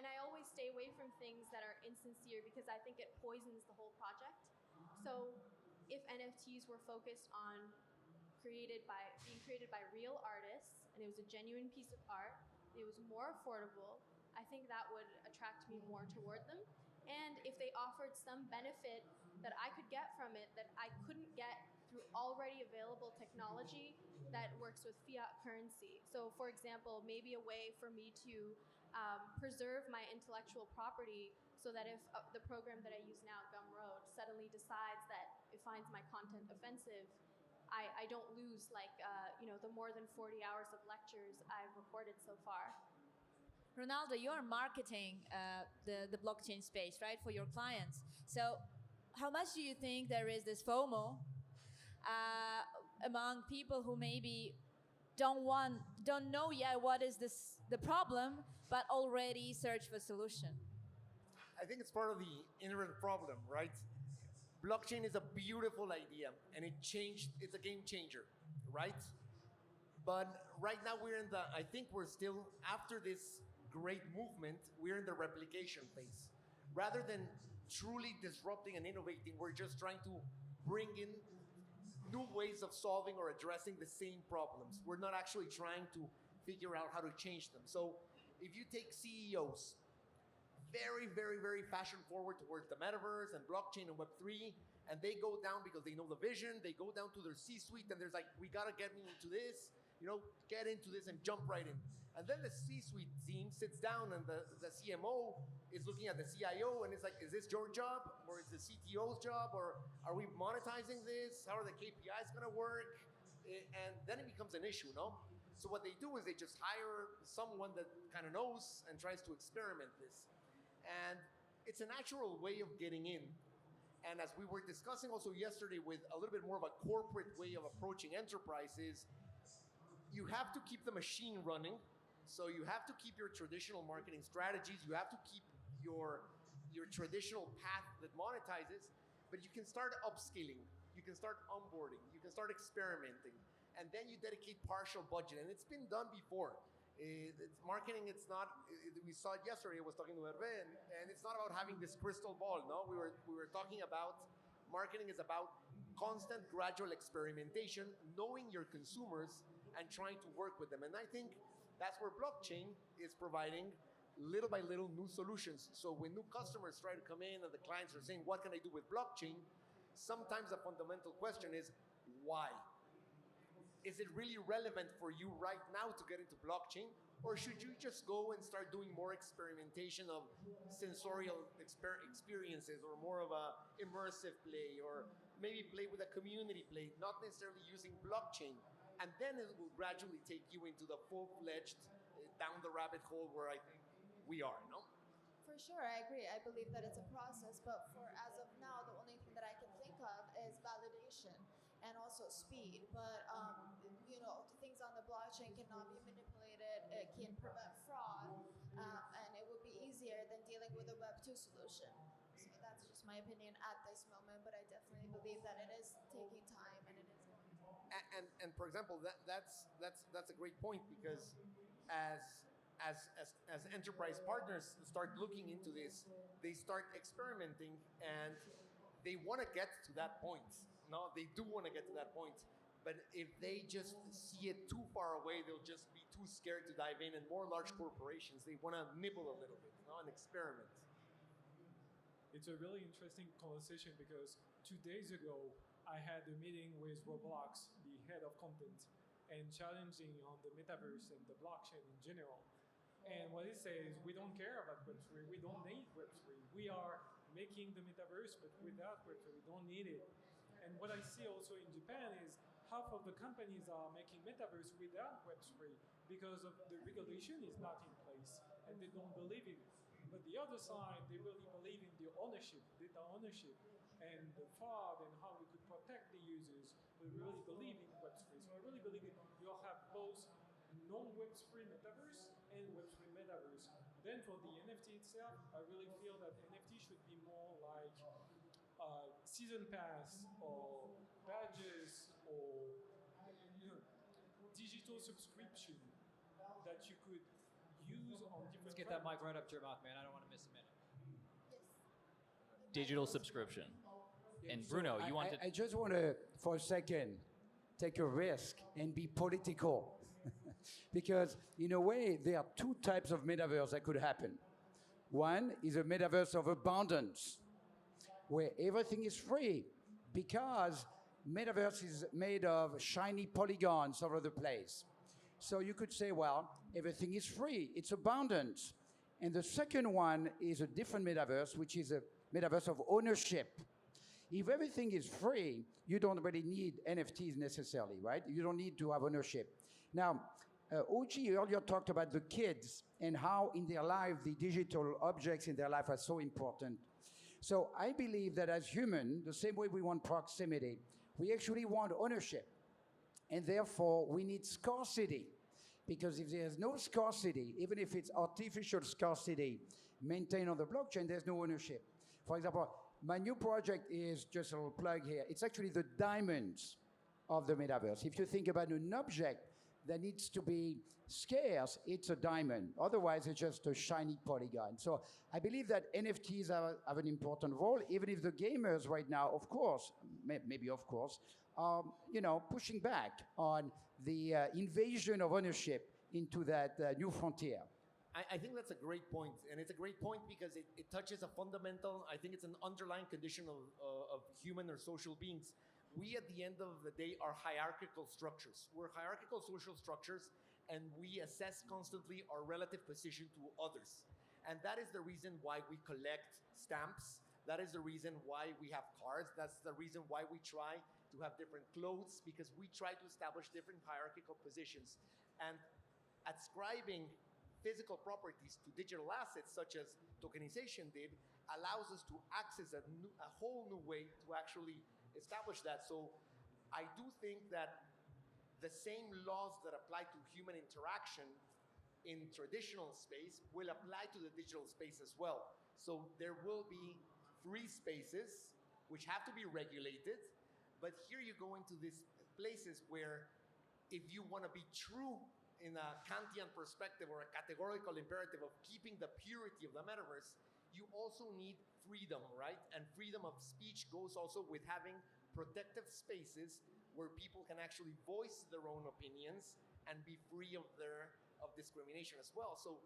I always stay away from things that are insincere because I think it poisons the whole project. So if NFTs were focused on being created by real artists, and it was a genuine piece of art, it was more affordable, I think that would attract me more toward them. And if they offered some benefit that I could get from it that I couldn't get through already available technology that works with fiat currency. So for example, maybe a way for me to preserve my intellectual property so that if the program that I use now, Gumroad, suddenly decides that it finds my content offensive, I don't lose the more than 40 hours of lectures I've recorded so far. Ronaldo, you're marketing the blockchain space, right, for your clients. So how much do you think there is this FOMO among people who maybe don't know yet what is the problem, but already search for solution? I think it's part of the inherent problem, right? Blockchain is a beautiful idea, and it's a game changer, right? But right now I think we're still, after this great movement, we're in the replication phase. Rather than truly disrupting and innovating, we're just trying to bring in new ways of solving or addressing the same problems. We're not actually trying to figure out how to change them. So if you take CEOs, very, very, very fashion forward towards the metaverse and blockchain and Web3, and they go down because they know the vision. They go down to their C-suite, and there's like, we gotta get me into this, get into this and jump right in. And then the C-suite team sits down, and the CMO is looking at the CIO, and it's like, is this your job, or is the CTO's job, or are we monetizing this? How are the KPIs gonna work? And then it becomes an issue, no? So what they do is they just hire someone that kind of knows and tries to experiment this. And it's a natural way of getting in. And as we were discussing also yesterday with a little bit more of a corporate way of approaching enterprises, you have to keep the machine running. So you have to keep your traditional marketing strategies. You have to keep your traditional path that monetizes, but you can start upskilling. You can start onboarding. You can start experimenting. And then you dedicate partial budget. And it's been done before. Marketing, it's not, we saw it yesterday, I was talking to Urvois, and it's not about having this crystal ball, no? We were talking about, marketing is about constant gradual experimentation, knowing your consumers and trying to work with them. And I think that's where blockchain is providing little by little new solutions. So when new customers try to come in and the clients are saying, what can I do with blockchain? Sometimes the fundamental question is, why? Is it really relevant for you right now to get into blockchain? Or should you just go and start doing more experimentation of sensorial experiences, or more of a immersive play, or maybe play with a community play, not necessarily using blockchain? And then it will gradually take you into the full-fledged, down the rabbit hole where I think we are, no? For sure, I agree. I believe that it's a process, but as of now, the only thing that I can think of is validation and also speed. But things on the blockchain cannot be manipulated. It can prevent fraud, and it would be easier than dealing with a Web2 solution. So that's just my opinion at this moment. But I definitely believe that it is taking time, and it is going to. And for example, that's a great point, because as enterprise partners start looking into this, they start experimenting, and they want to get to that point. No, they do want to get to that point. But if they just see it too far away, they'll just be too scared to dive in. And more large corporations, they want to nibble a little bit, and experiment. It's a really interesting conversation, because 2 days ago, I had a meeting with Roblox, the head of content, and challenging on the metaverse and the blockchain in general. And what he says, we don't care about Web3, we don't need Web3. We are making the metaverse, but without Web3, we don't need it. And what I see also in Japan is half of the companies are making metaverse without Web3 because of the regulation is not in place and they don't believe in it. But the other side, they really believe in the ownership, data ownership, and the fraud and how we could protect the users. They really believe in Web3. So I really believe you'll have both non-Web3 metaverse and Web3 metaverse. Then for the NFT itself, I really feel that NFT should be more like season pass or badges or digital subscription that you could use on different. Let's get that mic right up to your mouth, man. I don't want to miss a minute. Digital subscription. And Bruno, you want to... I just want to, for a second, take a risk and be political. Because in a way, there are two types of metaverse that could happen. One is a metaverse of abundance, where everything is free, because metaverse is made of shiny polygons all over the place. So you could say, well, everything is free, it's abundant. And the second one is a different metaverse, which is a metaverse of ownership. If everything is free, you don't really need NFTs necessarily, right? You don't need to have ownership. Now, OG earlier talked about the kids and how in their life, the digital objects in their life are so important. So I believe that as humans, the same way we want proximity, we actually want ownership. And therefore, we need scarcity. Because if there's no scarcity, even if it's artificial scarcity maintained on the blockchain, there's no ownership. For example, my new project is, just a little plug here, it's actually the diamonds of the metaverse. If you think about an object that needs to be scarce, it's a diamond. Otherwise, it's just a shiny polygon. So I believe that NFTs have an important role, even if the gamers right now, of course, maybe of course, are pushing back on the invasion of ownership into that new frontier. I think that's a great point, and it's a great point because it touches a fundamental, I think it's an underlying condition of human or social beings. We, at the end of the day, are hierarchical structures. We're hierarchical social structures, and we assess constantly our relative position to others. And that is the reason why we collect stamps. That is the reason why we have cards. That's the reason why we try to have different clothes, because we try to establish different hierarchical positions. And ascribing physical properties to digital assets, such as tokenization did, allows us to access a whole new way to actually establish that. So I do think that the same laws that apply to human interaction in traditional space will apply to the digital space as well. So there will be free spaces which have to be regulated, but here you go into these places where if you want to be true in a Kantian perspective or a categorical imperative of keeping the purity of the metaverse, you also need freedom, right? And freedom of speech goes also with having protective spaces where people can actually voice their own opinions and be free of discrimination as well. So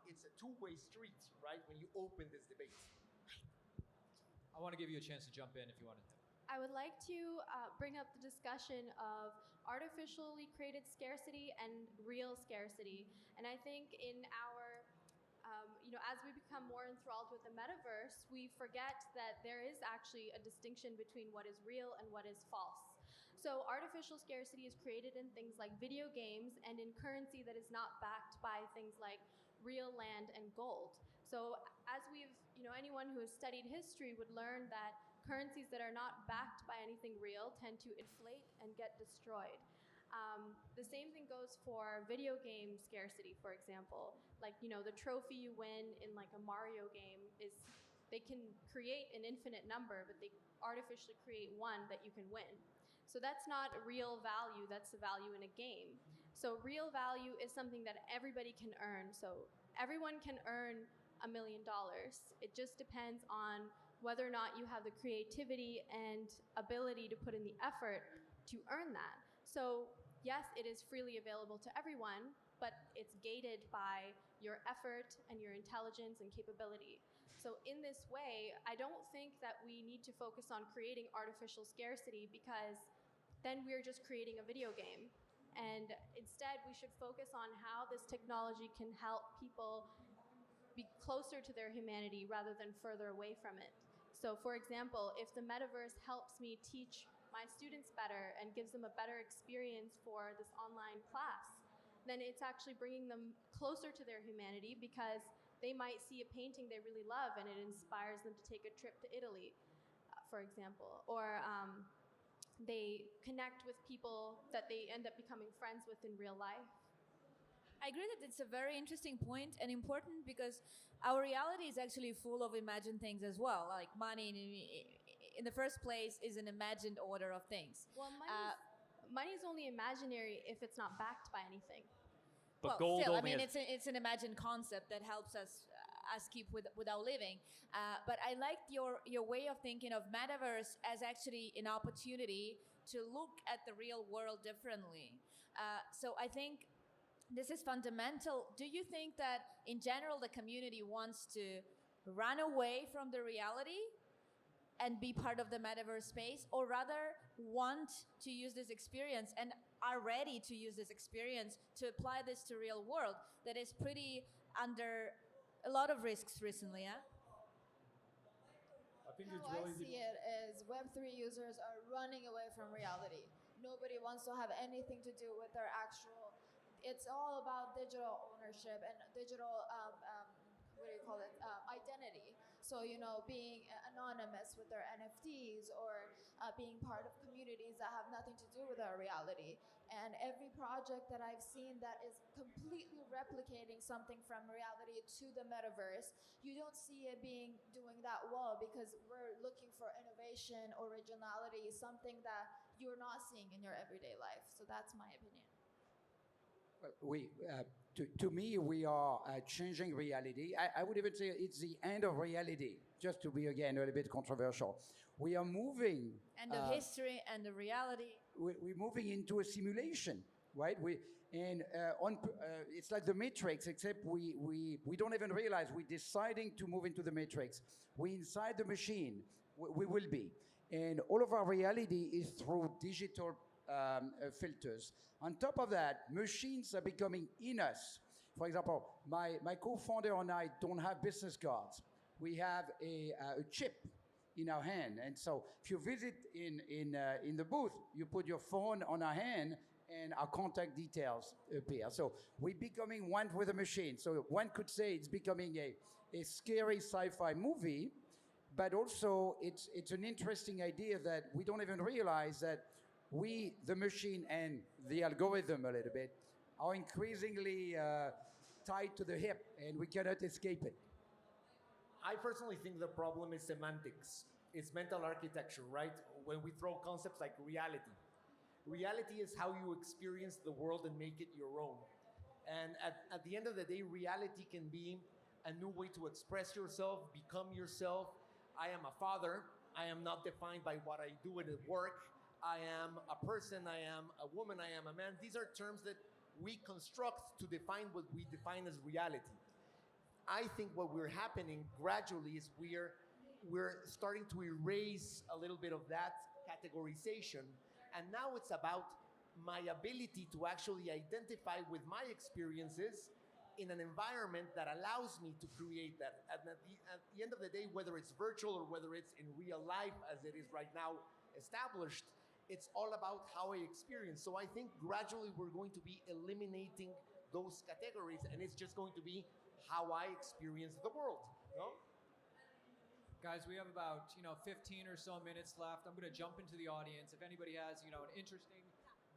it's a two-way street, right, when you open this debate. I want to give you a chance to jump in if you wanted to. I would like to bring up the discussion of artificially created scarcity and real scarcity. And I think in our, as we become more enthralled with the metaverse, we forget that there is actually a distinction between what is real and what is false. So artificial scarcity is created in things like video games and in currency that is not backed by things like real land and gold. So as anyone who has studied history would learn that currencies that are not backed by anything real tend to inflate and get destroyed. The same thing goes for video game scarcity, for example. Like, the trophy you win in like a Mario game they can create an infinite number, but they artificially create one that you can win. So that's not a real value, that's the value in a game. So real value is something that everybody can earn. So everyone can earn $1 million. It just depends on whether or not you have the creativity and ability to put in the effort to earn that. So yes, it is freely available to everyone, but it's gated by your effort and your intelligence and capability. So in this way, I don't think that we need to focus on creating artificial scarcity, because then we're just creating a video game. And instead, we should focus on how this technology can help people be closer to their humanity rather than further away from it. So for example, if the metaverse helps me teach my students better and gives them a better experience for this online class, then it's actually bringing them closer to their humanity, because they might see a painting they really love and it inspires them to take a trip to Italy, for example. Or they connect with people that they end up becoming friends with in real life. I agree that it's a very interesting point and important, because our reality is actually full of imagined things as well. Like money in the first place is an imagined order of things. Well, money is only imaginary if it's not backed by anything. But well, gold still, only it's an imagined concept that helps us keep with our living. But I liked your way of thinking of metaverse as actually an opportunity to look at the real world differently. So I think this is fundamental. Do you think that in general the community wants to run away from the reality and be part of the metaverse space, or rather want to use this experience and are ready to use this experience to apply this to real world that is pretty under a lot of risks recently, yeah? I think How it's I really see it is Web3 users are running away from reality. Nobody wants to have anything to do with their actual. It's all about digital ownership and digital, identity. So, being anonymous with their NFTs, or being part of communities that have nothing to do with our reality. And every project that I've seen that is completely replicating something from reality to the metaverse, you don't see it doing that well, because we're looking for innovation, originality, something that you're not seeing in your everyday life. So that's my opinion. Well, to me, we are changing reality. I would even say it's the end of reality, just to be, again, a little bit controversial. We are moving... And the history and the reality. We're moving into a simulation. right? It's like the Matrix, except we don't even realize we're deciding to move into the Matrix. We're inside the machine. We will be. And all of our reality is through digital filters. On top of that, machines are becoming in us. For example, my co-founder and I don't have business cards. We have a chip in our hand. And so if you visit in the booth, you put your phone on our hand and our contact details appear. So we're becoming one with the machine. So one could say it's becoming a scary sci-fi movie, but also it's an interesting idea that we don't even realize that we, the machine and the algorithm a little bit, are increasingly tied to the hip and we cannot escape it. I personally think the problem is semantics. It's mental architecture, right? When we throw concepts like reality. Reality is how you experience the world and make it your own. And at the end of the day, reality can be a new way to express yourself, become yourself. I am a father. I am not defined by what I do at work. I am a person. I am a woman. I am a man. These are terms that we construct to define what we define as reality. I think what we're happening gradually is we're starting to erase a little bit of that categorization. And now it's about my ability to actually identify with my experiences in an environment that allows me to create that. And at the end of the day, whether it's virtual or whether it's in real life, as it is right now established, it's all about how I experience. So I think gradually we're going to be eliminating those categories, and it's just going to be how I experience the world. No? Guys, we have about 15 or so minutes left. I'm going to jump into the audience. If anybody has an interesting,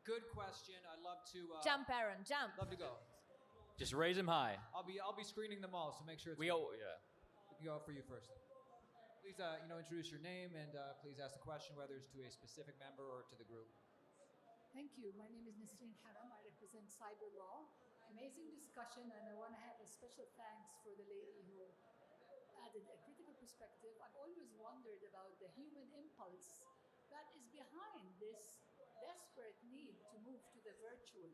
good question, I'd love to jump, Aaron, jump. Love to go. Just raise them high. I'll be screening them all, so make sure it's. We can go for you first. Please, introduce your name and please ask the question, whether it's to a specific member or to the group. Thank you. My name is Nisreen Haram. I represent Cyber Law. Amazing discussion, and I want to have a special thanks for the lady who added a critical perspective. I've always wondered about the human impulse that is behind this desperate need to move to the virtual.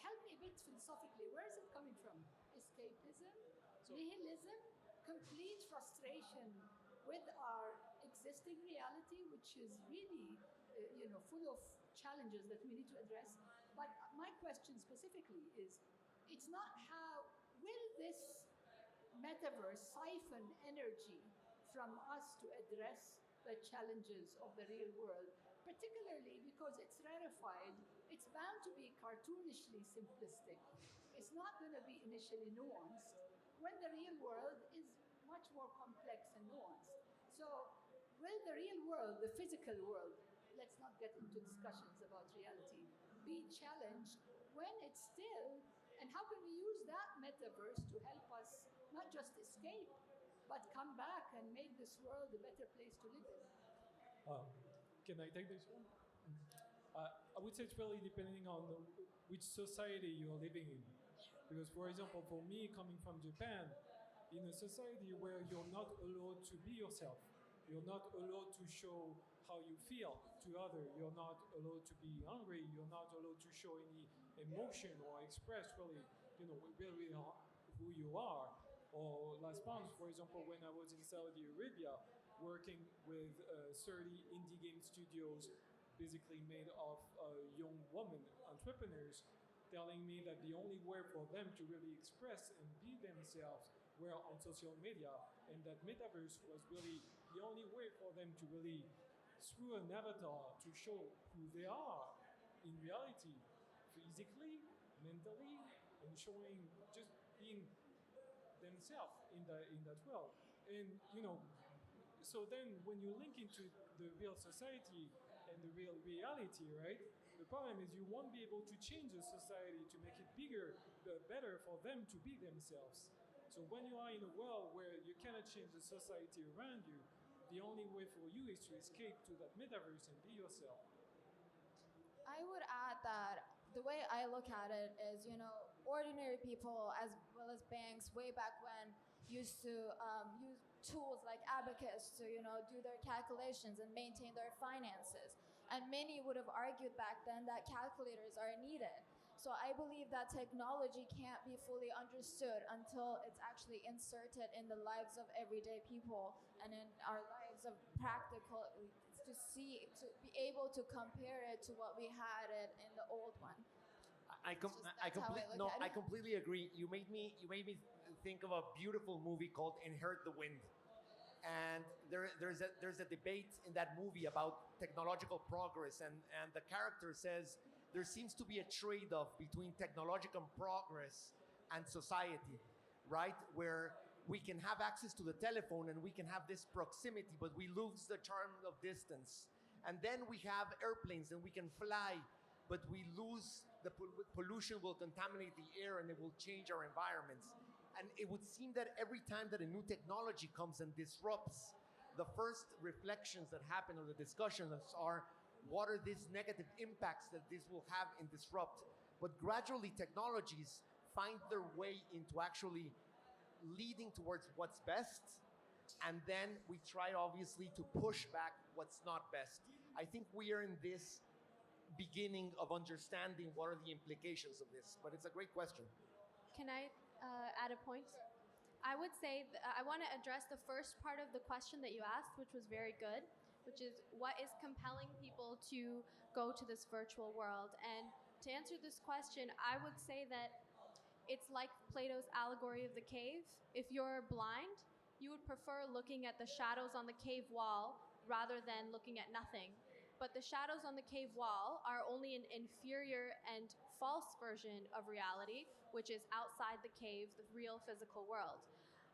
Help me a bit philosophically. Where is it coming from? Escapism? Nihilism? Complete frustration with our existing reality, which is really, full of challenges that we need to address. But my question specifically is, it's not how will this metaverse siphon energy from us to address the challenges of the real world, particularly because it's rarefied, it's bound to be cartoonishly simplistic. It's not going to be initially nuanced, when the real world is much more complex and nuanced. So will the real world, the physical world, let's not get into discussions about reality, be challenged when it's still, and how can we use that metaverse to help us not just escape, but come back and make this world a better place to live in? Can I take this one? I would say it's really depending on which society you're living in. Because, for example, for me, coming from Japan, in a society where you're not allowed to be yourself, you're not allowed to show how you feel to others, you're not allowed to be hungry, you're not allowed to show any emotion or express really who you are. Or last month, for example, when I was in Saudi Arabia, working with 30 indie game studios, basically made of young women entrepreneurs, telling me that the only way for them to really express and be themselves were on social media, and that Metaverse was really the only way for them to really, through an avatar, to show who they are in reality, physically, mentally, and showing, just being themselves in that world. And so then when you link into the real society and the real reality, right? The problem is you won't be able to change the society to make it bigger, better for them to be themselves. So when you are in a world where you cannot change the society around you, the only way for you is to escape to that metaverse and be yourself. I would add that the way I look at it is, ordinary people as well as banks way back when used to use tools like Abacus to, do their calculations and maintain their finances. And many would have argued back then that calculators are needed. So I believe that technology can't be fully understood until it's actually inserted in the lives of everyday people and in our lives of practical, to be able to compare it to what we had it in the old one. I completely agree. You made me think of a beautiful movie called Inherit the Wind. And there's a debate in that movie about technological progress, and the character says there seems to be a trade-off between technological progress and society, right? Where we can have access to the telephone and we can have this proximity, but we lose the charm of distance. And then we have airplanes and we can fly, but we lose the pollution will contaminate the air and it will change our environments. And it would seem that every time that a new technology comes and disrupts, the first reflections that happen or the discussions are, what are these negative impacts that this will have and disrupt? But gradually technologies find their way into actually leading towards what's best. And then we try obviously to push back what's not best. I think we are in this beginning of understanding what are the implications of this, but it's a great question. Can I add a point? I would say I want to address the first part of the question that you asked, which was very good, which is what is compelling people to go to this virtual world? And to answer this question, I would say that it's like Plato's allegory of the cave. If you're blind, you would prefer looking at the shadows on the cave wall rather than looking at nothing. But the shadows on the cave wall are only an inferior and false version of reality, which is outside the cave, the real physical world.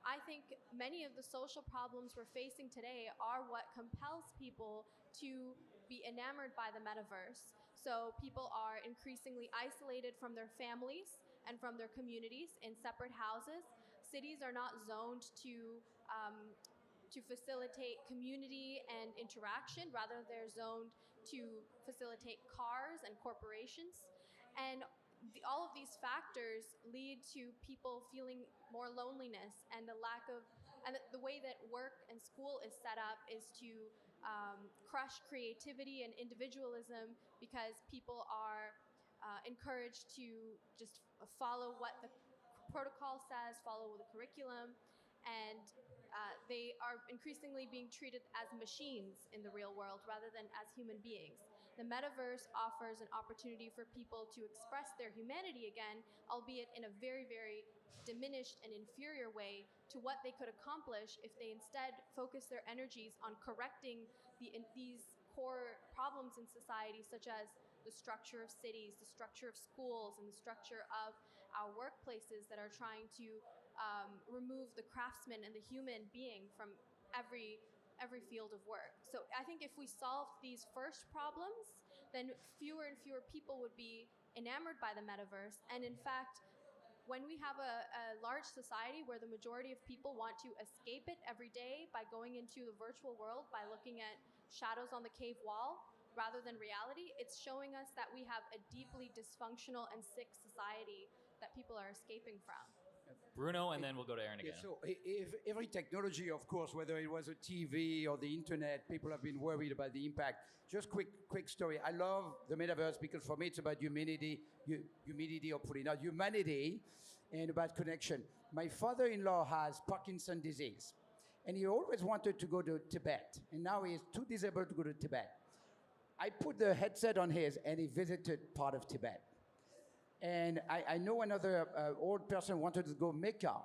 I think many of the social problems we're facing today are what compels people to be enamored by the metaverse. So people are increasingly isolated from their families and from their communities in separate houses. Cities are not zoned to facilitate community and interaction. Rather, they're zoned to facilitate cars and corporations. And all of these factors lead to people feeling more loneliness and the way that work and school is set up is to crush creativity and individualism because people are encouraged to just follow what the protocol says, follow the curriculum, and they are increasingly being treated as machines in the real world rather than as human beings. The metaverse offers an opportunity for people to express their humanity again, albeit in a very, very diminished and inferior way to what they could accomplish if they instead focus their energies on correcting these core problems in society, such as the structure of cities, the structure of schools, and the structure of our workplaces that are trying to remove the craftsman and the human being from every field of work. So I think if we solve these first problems, then fewer and fewer people would be enamored by the metaverse. And in fact, when we have a large society where the majority of people want to escape it every day by going into the virtual world, by looking at shadows on the cave wall, rather than reality, it's showing us that we have a deeply dysfunctional and sick society that people are escaping from. Bruno, and then we'll go to Aaron again. Yeah, so if every technology, of course, whether it was a TV or the internet, people have been worried about the impact. Just quick story. I love the metaverse because for me it's about humanity, hopefully not humanity, and about connection. My father-in-law has Parkinson's disease, and he always wanted to go to Tibet, and now he is too disabled to go to Tibet. I put the headset on his, and he visited part of Tibet. And I know another old person wanted to go Megha,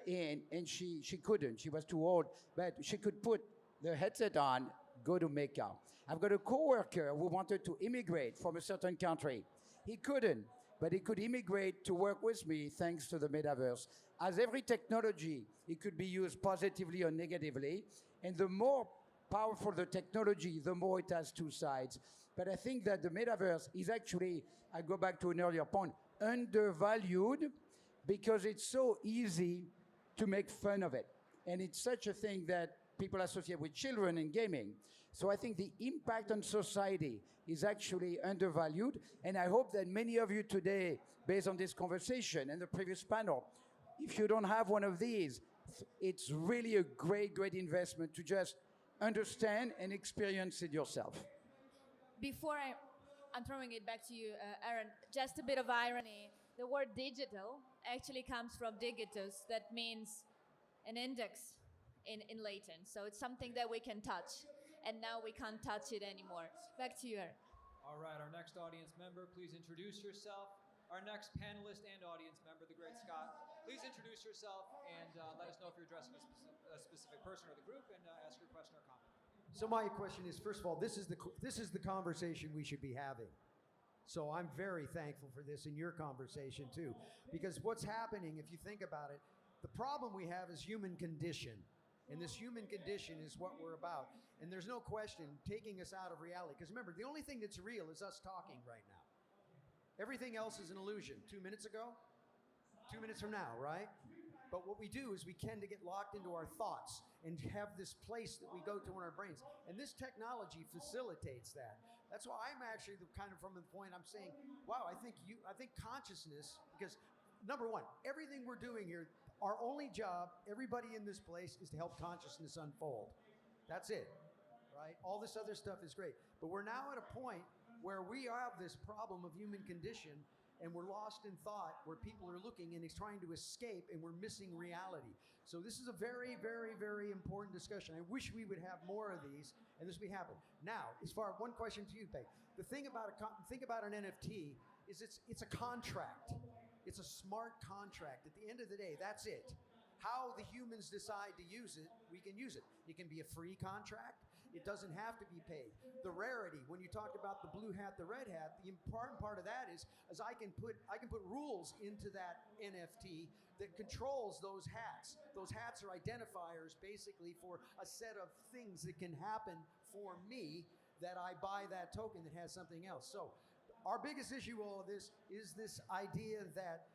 and she couldn't. She was too old, but she could put the headset on, go to Megha. I've got a coworker who wanted to immigrate from a certain country. He couldn't, but he could immigrate to work with me thanks to the metaverse. As every technology, it could be used positively or negatively, and the more powerful the technology, the more it has two sides. But I think that the metaverse is actually, I go back to an earlier point, undervalued because it's so easy to make fun of it. And it's such a thing that people associate with children and gaming. So I think the impact on society is actually undervalued. And I hope that many of you today, based on this conversation and the previous panel, if you don't have one of these, it's really a great investment to just understand and experience it yourself. before I'm throwing it back to you, Aaron, just a bit of irony. The word digital actually comes from digitus, that means an index in Latin. So it's something that we can touch, and now we can't touch it anymore. Back to you, Aaron. All right, our next audience member, please introduce yourself. Our next panelist and audience member, the great Scott, please introduce yourself and let us know if you're addressing a specific person or the group, and ask your question or comment. So my question is, first of all, this is the conversation we should be having. So I'm very thankful for this in your conversation too, because what's happening, if you think about it, the problem we have is human condition. And this human condition is what we're about. And there's no question taking us out of reality. Because remember, the only thing that's real is us talking right now. Everything else is an illusion. 2 minutes ago, 2 minutes from now, right? But what we do is we tend to get locked into our thoughts and have this place that we go to in our brains. And this technology facilitates that. That's why I'm actually kind of from the point I'm saying, wow, I think consciousness, because number one, everything we're doing here, our only job, everybody in this place, is to help consciousness unfold. That's it, right? All this other stuff is great. But we're now at a point where we have this problem of human condition, and we're lost in thought, where people are looking and he's trying to escape, and we're missing reality. So this is a very, very, very important discussion. I wish we would have more of these, and this would happen. Now, as far as one question to you, Peg. The thing about an NFT is it's a contract. It's a smart contract. At the end of the day, that's it. How the humans decide to use it, we can use it. It can be a free contract. It doesn't have to be paid. The rarity, when you talked about the blue hat, the red hat, the important part of that is I can put rules into that NFT that controls those hats. Those hats are identifiers basically for a set of things that can happen for me that I buy that token that has something else. So our biggest issue with all of this is this idea that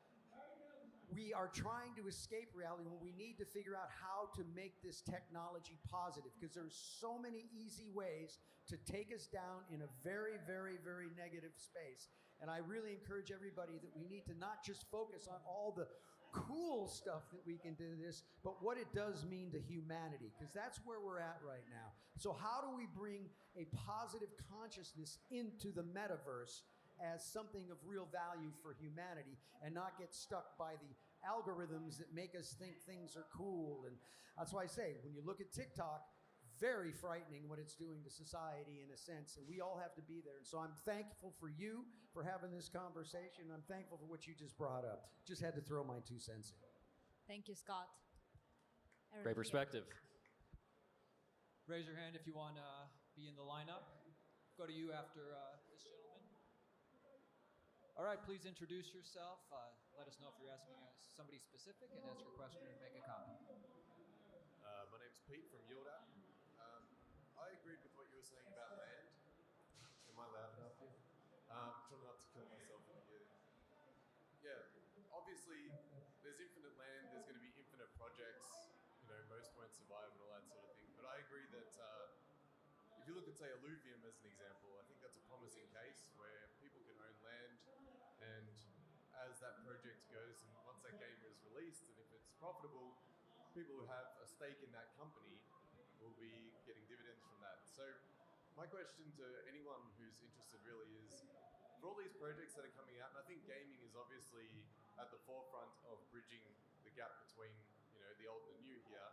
we are trying to escape reality when we need to figure out how to make this technology positive, because there's so many easy ways to take us down in a very, very, very negative space. And I really encourage everybody that we need to not just focus on all the cool stuff that we can do this, but what it does mean to humanity, because that's where we're at right now. So how do we bring a positive consciousness into the metaverse as something of real value for humanity, and not get stuck by the algorithms that make us think things are cool? And that's why I say, when you look at TikTok, very frightening what it's doing to society in a sense, and we all have to be there. And so I'm thankful for you for having this conversation. I'm thankful for what you just brought up. Just had to throw my 2 cents in. Thank you, Scott. Aaron, Great perspective. Raise your hand if you want to be in the lineup. Go to you after this gentleman. All right, please introduce yourself. Let us know if you're asking somebody specific, and ask your question and make a comment. My name's Pete from Yield App. I agreed with what you were saying about land. Am I loud enough here? Trying not to kill myself in here. Yeah, obviously there's infinite land, there's going to be infinite projects, most won't survive and all that sort of thing. But I agree that if you look at, say, Alluvium as an example, I think that's a promising case where people can own land, and as that project goes, and once that game is released, and if it's profitable, people who have a stake in that company will be getting dividends from that. So my question to anyone who's interested really is, for all these projects that are coming out, and I think gaming is obviously at the forefront of bridging the gap between the old and the new here.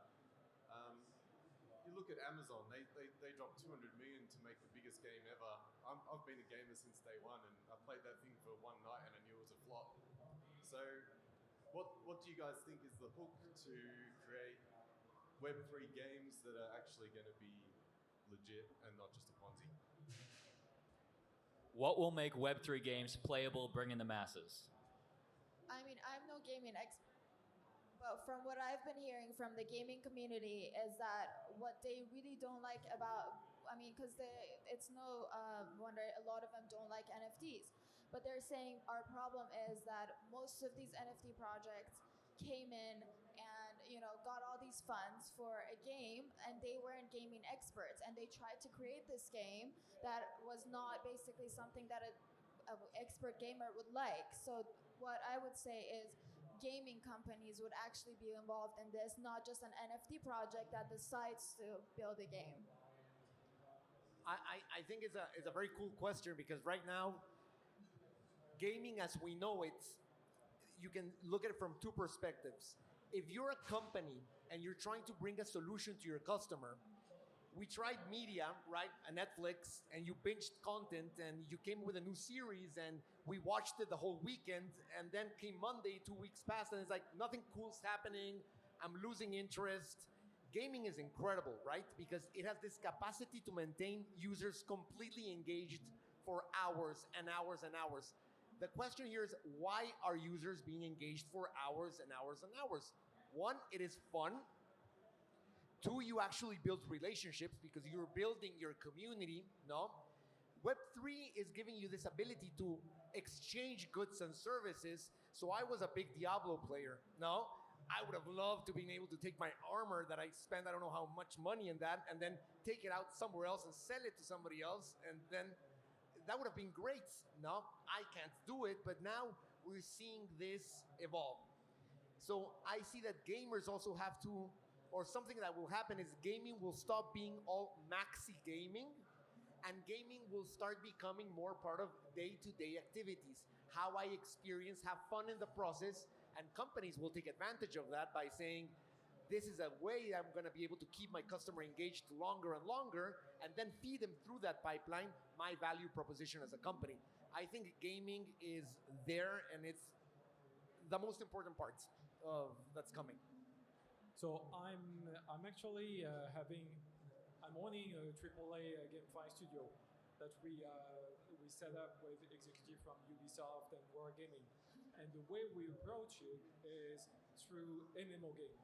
You look at Amazon, they dropped 200 million to make the biggest game ever. I've been a gamer since day one, and I played that thing for one night and I knew it was a flop. So what do you guys think is the hook to create Web3 games that are actually going to be legit and not just a Ponzi? What will make Web3 games playable, bring in the masses? I mean, I'm no gaming expert, but from what I've been hearing from the gaming community is that what they really don't like about, because it's no wonder a lot of them don't like NFTs, but they're saying our problem is that most of these NFT projects came in and got all these funds for a game, and they weren't gaming experts, and they tried to create this game that was not basically something that an expert gamer would like. So what I would say is gaming companies would actually be involved in this, not just an NFT project that decides to build a game. I think it's a very cool question because right now, gaming as we know it, you can look at it from two perspectives. If you're a company and you're trying to bring a solution to your customer, we tried media, right? A Netflix, and you binged content and you came with a new series and we watched it the whole weekend, and then came Monday, 2 weeks passed, and it's like nothing cool's happening. I'm losing interest. Gaming is incredible, right? Because it has this capacity to maintain users completely engaged for hours and hours and hours. The question here is, why are users being engaged for hours and hours and hours? One, it is fun. Two, you actually build relationships because you're building your community, no? Web3 is giving you this ability to exchange goods and services. So I was a big Diablo player, no? I would have loved to be able to take my armor that I spent, I don't know how much money in that, and then take it out somewhere else and sell it to somebody else, and then that would have been great. No, I can't do it, but now we're seeing this evolve. So I see that gamers also have to, or something that will happen is gaming will stop being all maxi gaming, and gaming will start becoming more part of day-to-day activities. How I experience, have fun in the process, and companies will take advantage of that by saying, this is a way I'm going to be able to keep my customer engaged longer and longer, and then feed them through that pipeline my value proposition as a company. I think gaming is there, and it's the most important part of that's coming. So I'm actually I'm owning a AAA GameFi studio that we set up with executive from Ubisoft and Wargaming, and the way we approach it is through MMO game.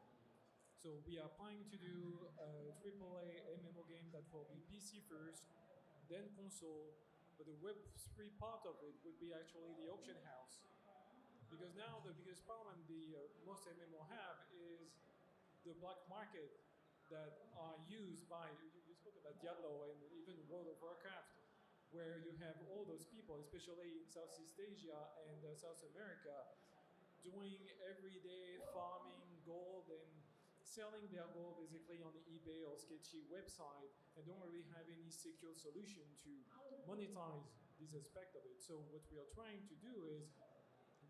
So we are planning to do a AAA MMO game that will be PC first, then console, but the Web3 part of it would be actually the auction house. Because now the biggest problem the most MMO have is the black market that are used by, you spoke about Diablo and even World of Warcraft, where you have all those people, especially in Southeast Asia and South America, doing everyday farming gold and selling their gold basically on the eBay or sketchy website, and don't really have any secure solution to monetize this aspect of it. So what we are trying to do is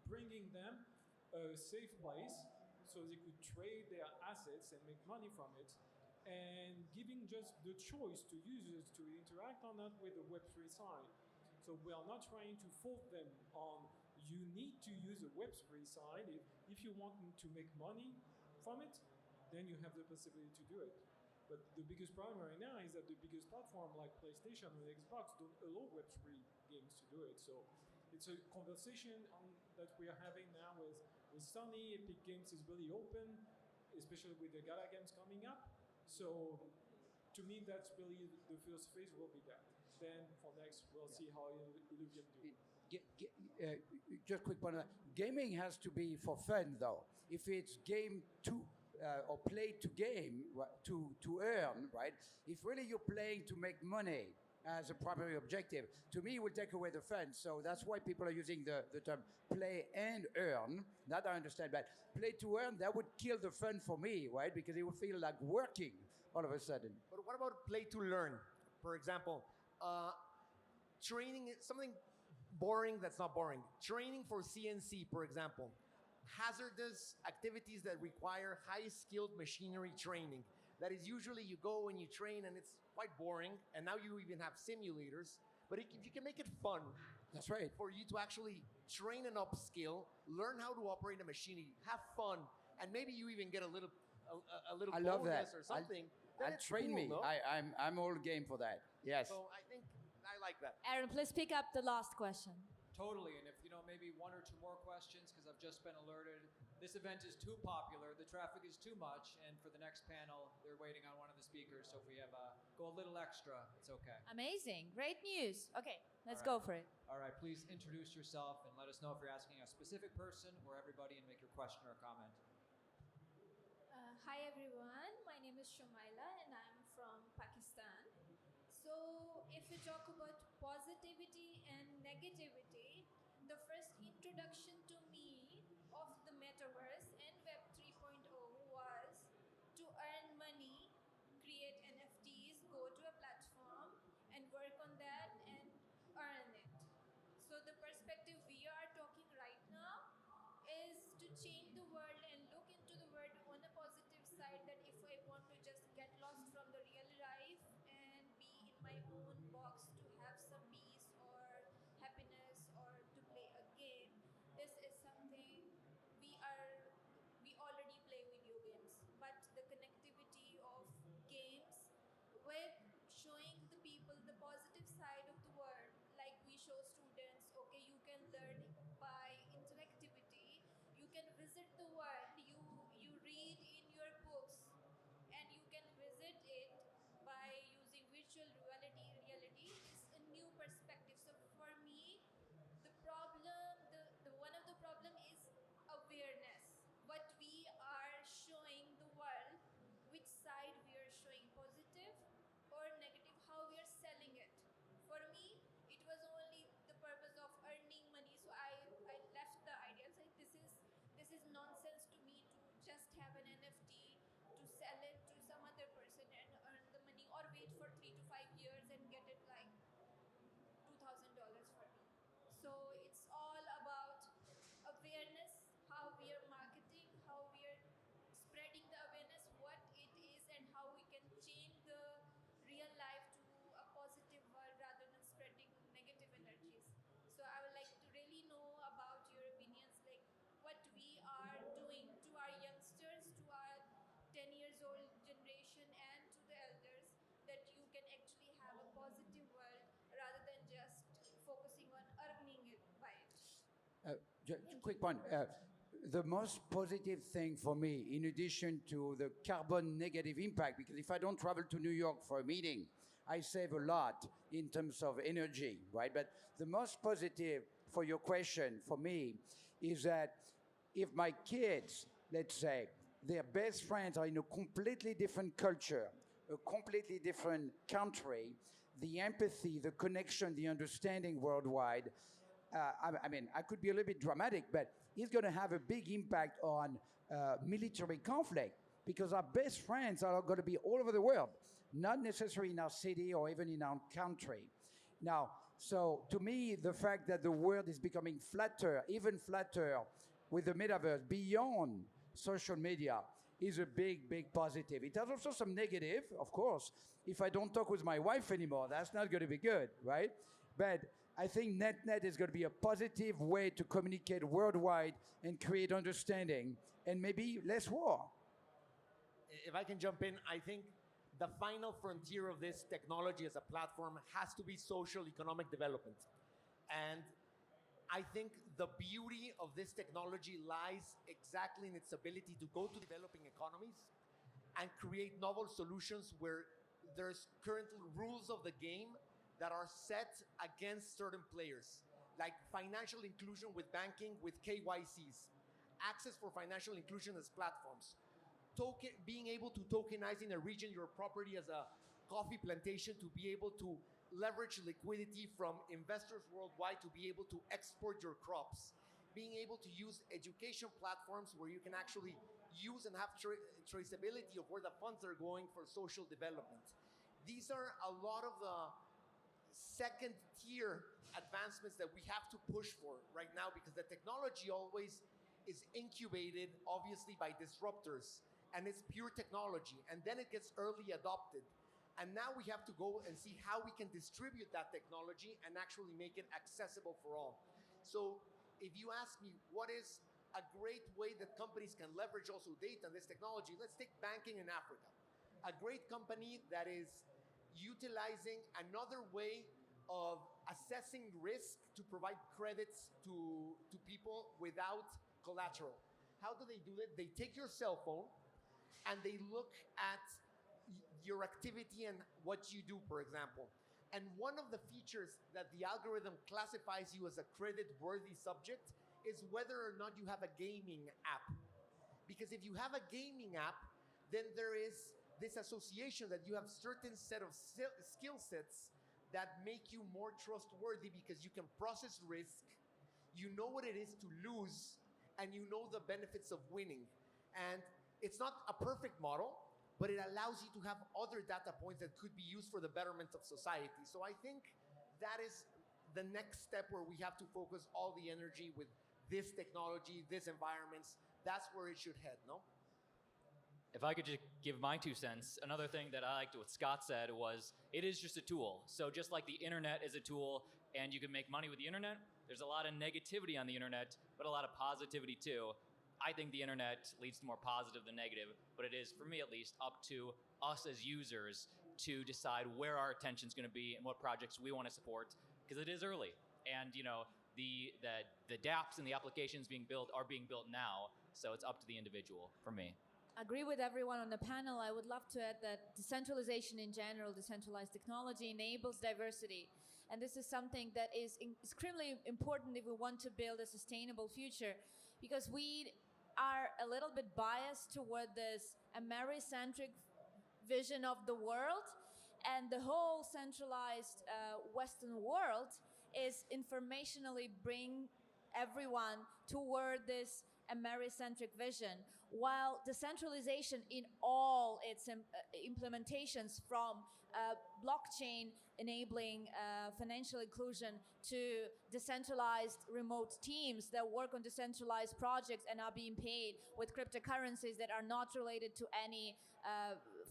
bringing them a safe place so they could trade their assets and make money from it, and giving just the choice to users to interact or not with the Web3 side. So we are not trying to force them on, you need to use the Web3 side. If you want to make money from it, then you have the possibility to do it. But the biggest problem right now is that the biggest platform like PlayStation or Xbox don't allow Web3 games to do it. So it's a conversation that we are having now with Sony. Epic Games is really open, especially with the Gala games coming up. So to me, that's really the first phase will be that. Then for next, we'll see how Illuvium do. Just quick point. Gaming has to be for fun, though. If it's game to or play to game to earn, right? If really you're playing to make money as a primary objective, to me, it will take away the fun. So that's why people are using the term play and earn. That I understand, but play to earn, that would kill the fun for me, right? Because it would feel like working all of a sudden. But what about play to learn? For example, training, something boring that's not boring. Training for CNC, for example. Hazardous activities that require high-skilled machinery training. That is usually you go and you train and it's quite boring, and now you even have simulators. But if you can make it fun, that's right, for you to actually train and upskill, learn how to operate a machinery, have fun, and maybe you even get a little I love bonus that. or something. And train cool, me. No? I'm all game for that. Yes. So I think I like that. Aaron, please pick up the last question. Totally, and if maybe one or two more questions, because I've just been alerted. This event is too popular, the traffic is too much, and for the next panel, they're waiting on one of the speakers, so if we have go a little extra, it's okay. Amazing, great news. Okay, let's go for it. All right, please introduce yourself and let us know if you're asking a specific person or everybody, and make your question or comment. Hi everyone, my name is Shumaila and I'm from Pakistan. So if we talk about positivity and negativity, the first introduction to me of the Metaverse and Web 3.0 was to earn money, create NFTs, go to a platform and my own box to have some peace or happiness or to play a game. This is something we are we already play video games, but the connectivity of games with showing the people the positive side of the world, like we show students, okay, you can learn by interactivity, you can visit the world, you read in your books, and you can visit it by using virtual reality is a new perspective. So for me, the problem, the one of the problem is awareness. What we are showing the world, which side we are showing, positive or negative, how we are selling it. For me, it was only the purpose of earning money. So I left the idea. It's like this is nonsense to me to just have an NFT to sell it to some other person and earn the money or wait for 3 to 5 years and get it like $2,000 for me. So it's all about awareness, how we are marketing, how we are spreading the awareness, what it is, and how we can change the real life to a positive world rather than spreading negative energies. So I would like to really know about your opinions, like what we are doing to our youngsters, to our 10 years old generation, and to the elders, that you can actually have a positive world rather than just focusing on earning it by it. Quick point. The most positive thing for me, in addition to the carbon negative impact, because if I don't travel to New York for a meeting, I save a lot in terms of energy, right? But the most positive for your question for me is that if my kids, let's say, their best friends are in a completely different culture, a completely different country, the empathy, the connection, the understanding worldwide, I mean, I could be a little bit dramatic, but it's going to have a big impact on military conflict because our best friends are going to be all over the world, not necessarily in our city or even in our country. Now, so to me, the fact that the world is becoming flatter, even flatter with the metaverse beyond social media is a big, big positive. It has also some negative, of course. If I don't talk with my wife anymore, that's not going to be good, right? But I think net is going to be a positive way to communicate worldwide and create understanding and maybe less war. If I can jump in, I think the final frontier of this technology as a platform has to be social economic development. And I think the beauty of this technology lies exactly in its ability to go to developing economies and create novel solutions where there's currently rules of the game that are set against certain players, like financial inclusion with banking, with KYCs, access for financial inclusion as platforms, being able to tokenize in a region your property as a coffee plantation to be able to leverage liquidity from investors worldwide to be able to export your crops, being able to use education platforms where you can actually use and have traceability of where the funds are going for social development. These are a lot of the second tier advancements that we have to push for right now because the technology always is incubated obviously by disruptors and it's pure technology and then it gets early adopted. And now we have to go and see how we can distribute that technology and actually make it accessible for all. So if you ask me what is a great way that companies can leverage also data and this technology, let's take banking in Africa. A great company that is utilizing another way of assessing risk to provide credits to people without collateral. How do they do it? They take your cell phone and they look at your activity and what you do, for example. And one of the features that the algorithm classifies you as a credit-worthy subject is whether or not you have a gaming app. Because if you have a gaming app, then there is this association that you have certain set of skill sets that make you more trustworthy because you can process risk, you know what it is to lose, and you know the benefits of winning. And it's not a perfect model, but it allows you to have other data points that could be used for the betterment of society. So I think that is the next step where we have to focus all the energy with this technology, these environments. That's where it should head, no? If I could just give my 2 cents, another thing that I liked what Scott said was it is just a tool. So just like the internet is a tool and you can make money with the internet, there's a lot of negativity on the internet, but a lot of positivity too. I think the internet leads to more positive than negative, but it is, for me at least, up to us as users to decide where our attention is going to be and what projects we want to support, because it is early. And the dApps and the applications being built are being built now, so it's up to the individual for me. Agree with everyone on the panel. I would love to add that decentralization in general, decentralized technology enables diversity. And this is something that is extremely important if we want to build a sustainable future, because we are a little bit biased toward this Americentric vision of the world, and the whole centralized Western world is informationally bring everyone toward this Americentric vision, while decentralization in all its implementations, from blockchain enabling financial inclusion to decentralized remote teams that work on decentralized projects and are being paid with cryptocurrencies that are not related to any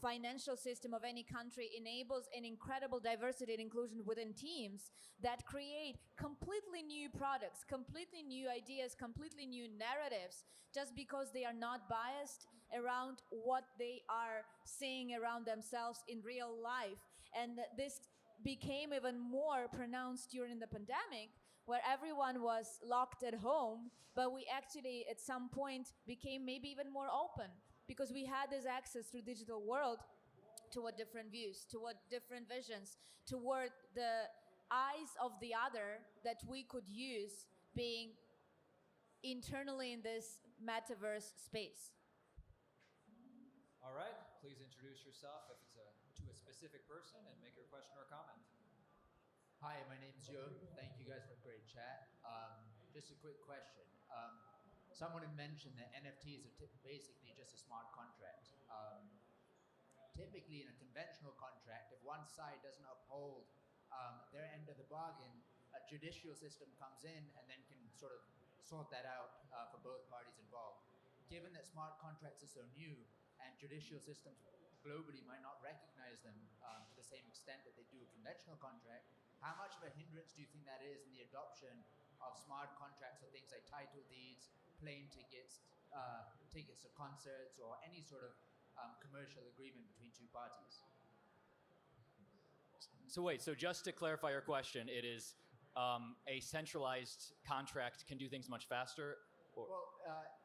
financial system of any country, enables an incredible diversity and inclusion within teams that create completely new products, completely new ideas, completely new narratives, just because they are not biased around what they are seeing around themselves in real life. And this became even more pronounced during the pandemic, where everyone was locked at home, but we actually at some point became maybe even more open, because we had this access through digital world toward different views, toward different visions, toward the eyes of the other that we could use being internally in this metaverse space. All right, please introduce yourself if it's to a specific person and make your question or comment. Hi, my name's Joe. Thank you guys for a great chat. Just a quick question. Someone had mentioned that NFTs are basically just a smart contract. Typically in a conventional contract, if one side doesn't uphold their end of the bargain, a judicial system comes in and then can sort of sort that out for both parties involved. Given that smart contracts are so new and judicial systems globally might not recognize them to the same extent that they do a conventional contract, how much of a hindrance do you think that is in the adoption of smart contracts for things like title deeds, plane tickets, tickets to concerts, or any sort of commercial agreement between two parties? So wait, so just to clarify your question, it is a centralized contract can do things much faster? Or? Well,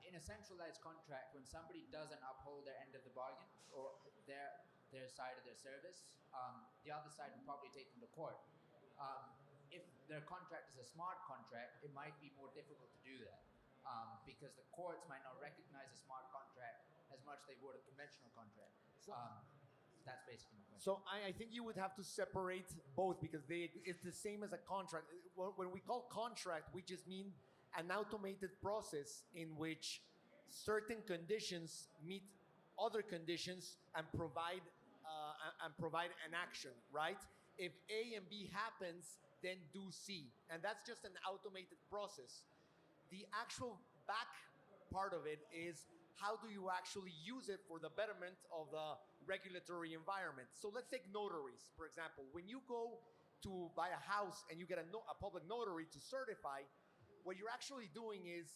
in a centralized contract, when somebody doesn't uphold their end of the bargain or their side of their service, the other side will probably take them to court. If their contract is a smart contract, it might be more difficult to do that. Because the courts might not recognize a smart contract as much as they would a conventional contract. That's basically my question. So I think you would have to separate both, because it's the same as a contract. When we call contract, we just mean an automated process in which certain conditions meet other conditions and provide an action, right? If A and B happens, then do C. And that's just an automated process. The actual back part of it is, how do you actually use it for the betterment of the regulatory environment? So let's take notaries, for example. When you go to buy a house and you get a public notary to certify, what you're actually doing is,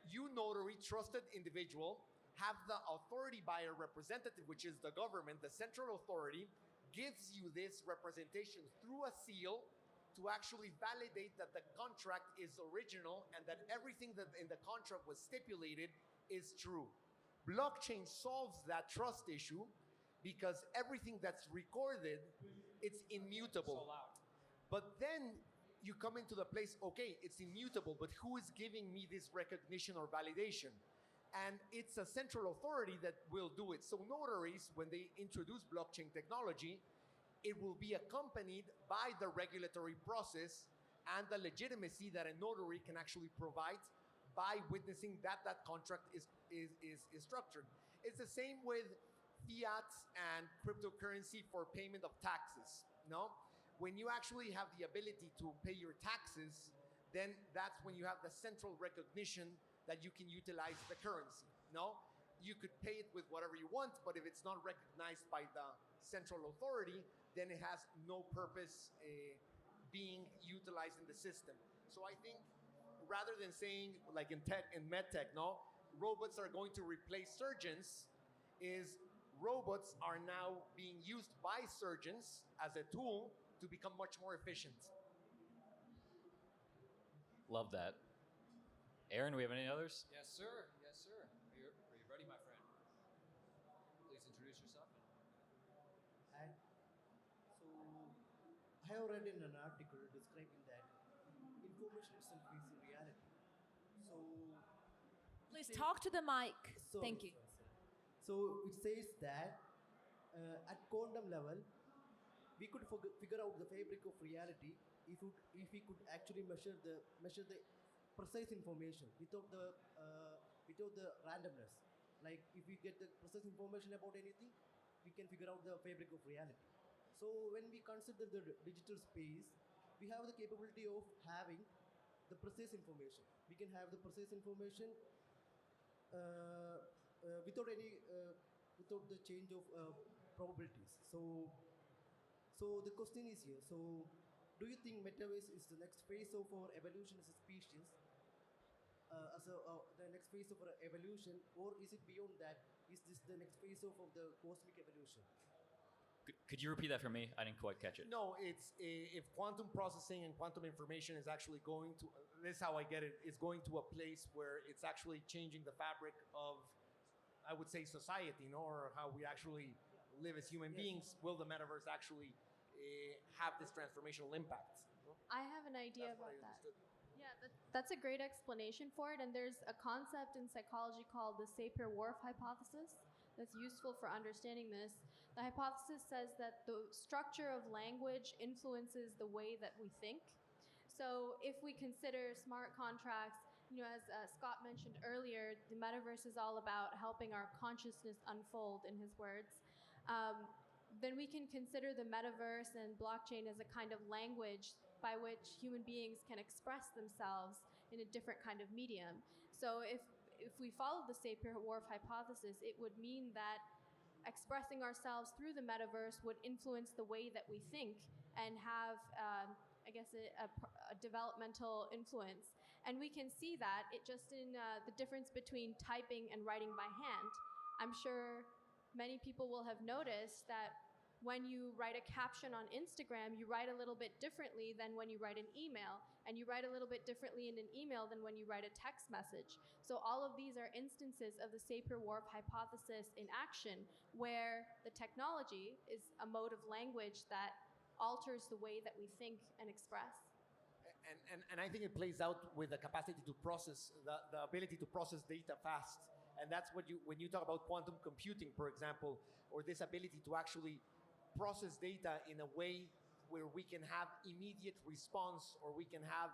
you notary, trusted individual, have the authority buyer representative, which is the government, the central authority, gives you this representation through a seal to actually validate that the contract is original and that everything that in the contract was stipulated is true. Blockchain solves that trust issue because everything that's recorded, it's immutable. So loud. But then you come into the place, okay, it's immutable, but who is giving me this recognition or validation? And it's a central authority that will do it. So notaries, when they introduce blockchain technology, it will be accompanied by the regulatory process and the legitimacy that a notary can actually provide by witnessing that that contract is structured. It's the same with fiat and cryptocurrency for payment of taxes. No? When you actually have the ability to pay your taxes, then that's when you have the central recognition that you can utilize the currency. No? you could pay it with whatever you want, but if it's not recognized by the central authority, then it has no purpose being utilized in the system. So I think rather than saying, like in tech, in medtech, no, robots are going to replace surgeons, is robots are now being used by surgeons as a tool to become much more efficient. Love that. Aaron, do we have any others? Yes, sir. Yes, sir. Are you ready, my friend? Please introduce yourself. And so I have read in an article describing that information itself is reality. So Please talk to the mic. sorry, Thank you. sorry. So it says that at quantum level, we could figure out the fabric of reality if we could actually measure the precise information without the randomness. Like if we get the precise information about anything, we can figure out the fabric of reality. So when we consider the digital space, we have the capability of having the precise information. We can have the precise information without the change of probabilities. So the question is here. So do you think Metaverse is the next phase of our evolution as a species? The next phase of our evolution, or is it beyond that? Is this the next phase of the cosmic evolution? Could you repeat that for me? I didn't quite catch it. No, it's if quantum processing and quantum information is actually going to, this is how I get it, it's going to a place where it's actually changing the fabric of, I would say, society, or how we actually live as human beings. Will the metaverse actually have this transformational impact? I have an idea That's what about I that. understood. Yeah, that's a great explanation for it. And there's a concept in psychology called the Sapir-Whorf hypothesis that's useful for understanding this. The hypothesis says that the structure of language influences the way that we think. So if we consider smart contracts, as Scott mentioned earlier, the metaverse is all about helping our consciousness unfold, in his words. Then we can consider the metaverse and blockchain as a kind of language by which human beings can express themselves in a different kind of medium. So if we follow the Sapir-Whorf hypothesis, it would mean that expressing ourselves through the metaverse would influence the way that we think and have, I guess, a developmental influence. And we can see that just in the difference between typing and writing by hand. I'm sure many people will have noticed that when you write a caption on Instagram, you write a little bit differently than when you write an email, and you write a little bit differently in an email than when you write a text message. So all of these are instances of the Sapir-Whorf hypothesis in action, where the technology is a mode of language that alters the way that we think and express. And I think it plays out with the capacity to process, the ability to process data fast. And that's what when you talk about quantum computing, for example, or this ability to actually process data in a way where we can have immediate response, or we can have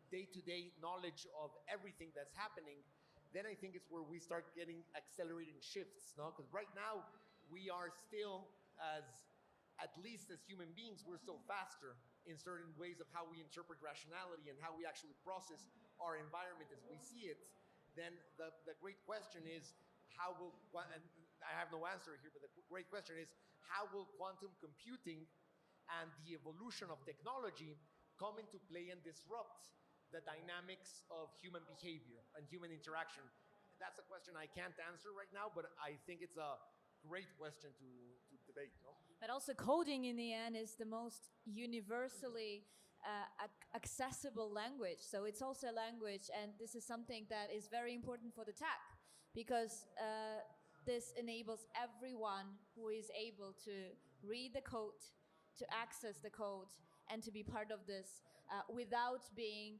day-to-day knowledge of everything that's happening, then I think it's where we start getting accelerating shifts, no? Because right now, we are still, at least as human beings, we're still faster in certain ways of how we interpret rationality and how we actually process our environment as we see it. Then the great question is, how will, and I have no answer here, but the great question is, how will quantum computing and the evolution of technology come into play and disrupt the dynamics of human behavior and human interaction? That's a question I can't answer right now, but I think it's a great question to debate. No? But also coding in the end is the most universally accessible language. So it's also a language, and this is something that is very important for the tech, because this enables everyone who is able to read the code, to access the code, and to be part of this without being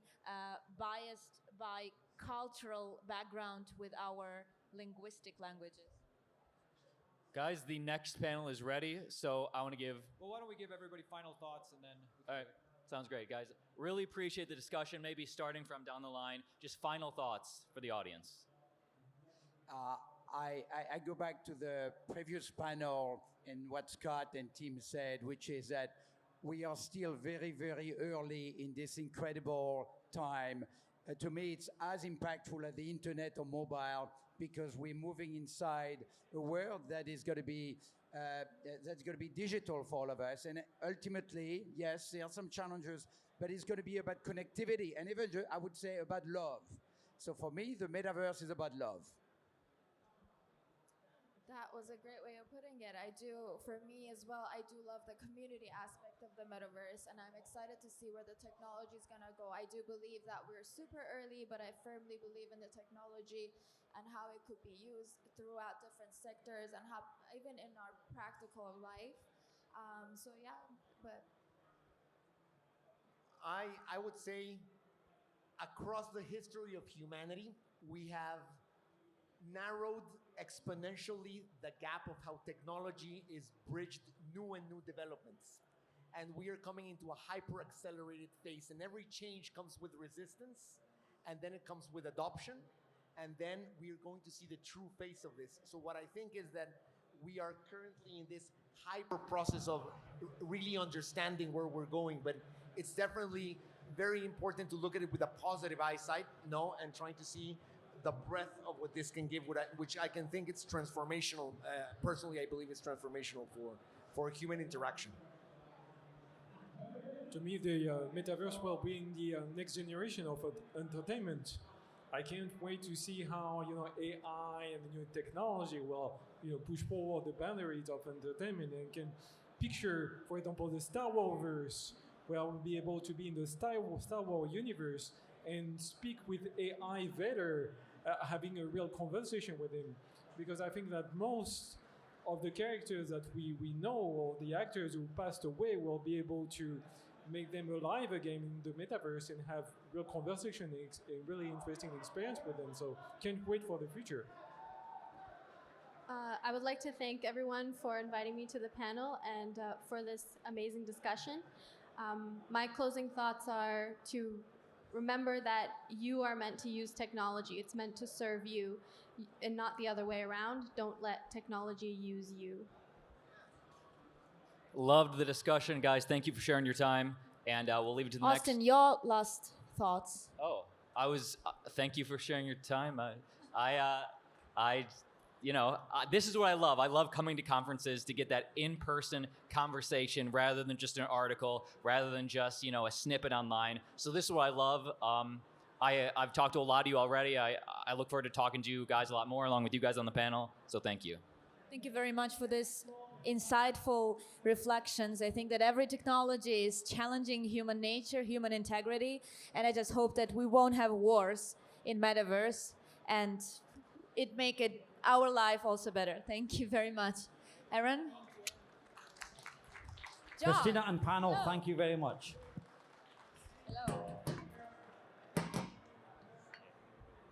biased by cultural background with our linguistic languages. Guys, the next panel is ready, so I want to give... Well, why don't we give everybody final thoughts and then... All right, sounds great, guys. Really appreciate the discussion, maybe starting from down the line. Just final thoughts for the audience. I go back to the previous panel and what Scott and Tim said, which is that we are still very, very early in this incredible time, to me, it's as impactful as the internet or mobile because we're moving inside a world that is going to be that's going to be digital for all of us. And ultimately, yes, there are some challenges, but it's going to be about connectivity and even, I would say, about love. So for me, the metaverse is about love. That was a great way of putting it. For me as well, I do love the community aspect of the metaverse, and I'm excited to see where the technology is going to go. I do believe that we're super early, but I firmly believe in the technology and how it could be used throughout different sectors and how even in our practical life. So yeah, but I would say across the history of humanity, we have narrowed exponentially the gap of how technology is bridged new and new developments. And we are coming into a hyper accelerated phase, and every change comes with resistance, and then it comes with adoption, and then we are going to see the true face of this. So what I think is that we are currently in this hyper process of really understanding where we're going, but it's definitely very important to look at it with a positive eyesight, and trying to see the breadth of what this can give, which I can think it's transformational. Personally, I believe it's transformational for human interaction. To me, the metaverse will bring the next generation of entertainment. I can't wait to see how AI and the new technology will push forward the boundaries of entertainment and can picture, for example, the Star Wars verse, where we'll be able to be in the Star Wars universe and speak with AI Vader, having a real conversation with him. Because I think that most of the characters that we know, or the actors who passed away, will be able to make them alive again in the metaverse and have real conversation, a really interesting experience with them. So can't wait for the future. I would like to thank everyone for inviting me to the panel and for this amazing discussion. My closing thoughts are to remember that you are meant to use technology. It's meant to serve you and not the other way around. Don't let technology use you. Loved the discussion, guys. Thank you for sharing your time, and we'll leave it to the next. Austin, your last thoughts. Oh, thank you for sharing your time. This is what I love. I love coming to conferences to get that in-person conversation rather than just an article, rather than just, a snippet online. So this is what I love. I've talked to a lot of you already. I look forward to talking to you guys a lot more along with you guys on the panel. So thank you. Thank you very much for this insightful reflections. I think that every technology is challenging human nature, human integrity, and I just hope that we won't have wars in metaverse and it make it our life also better. Thank you very much. Aaron? Kristina and panel, thank you very much.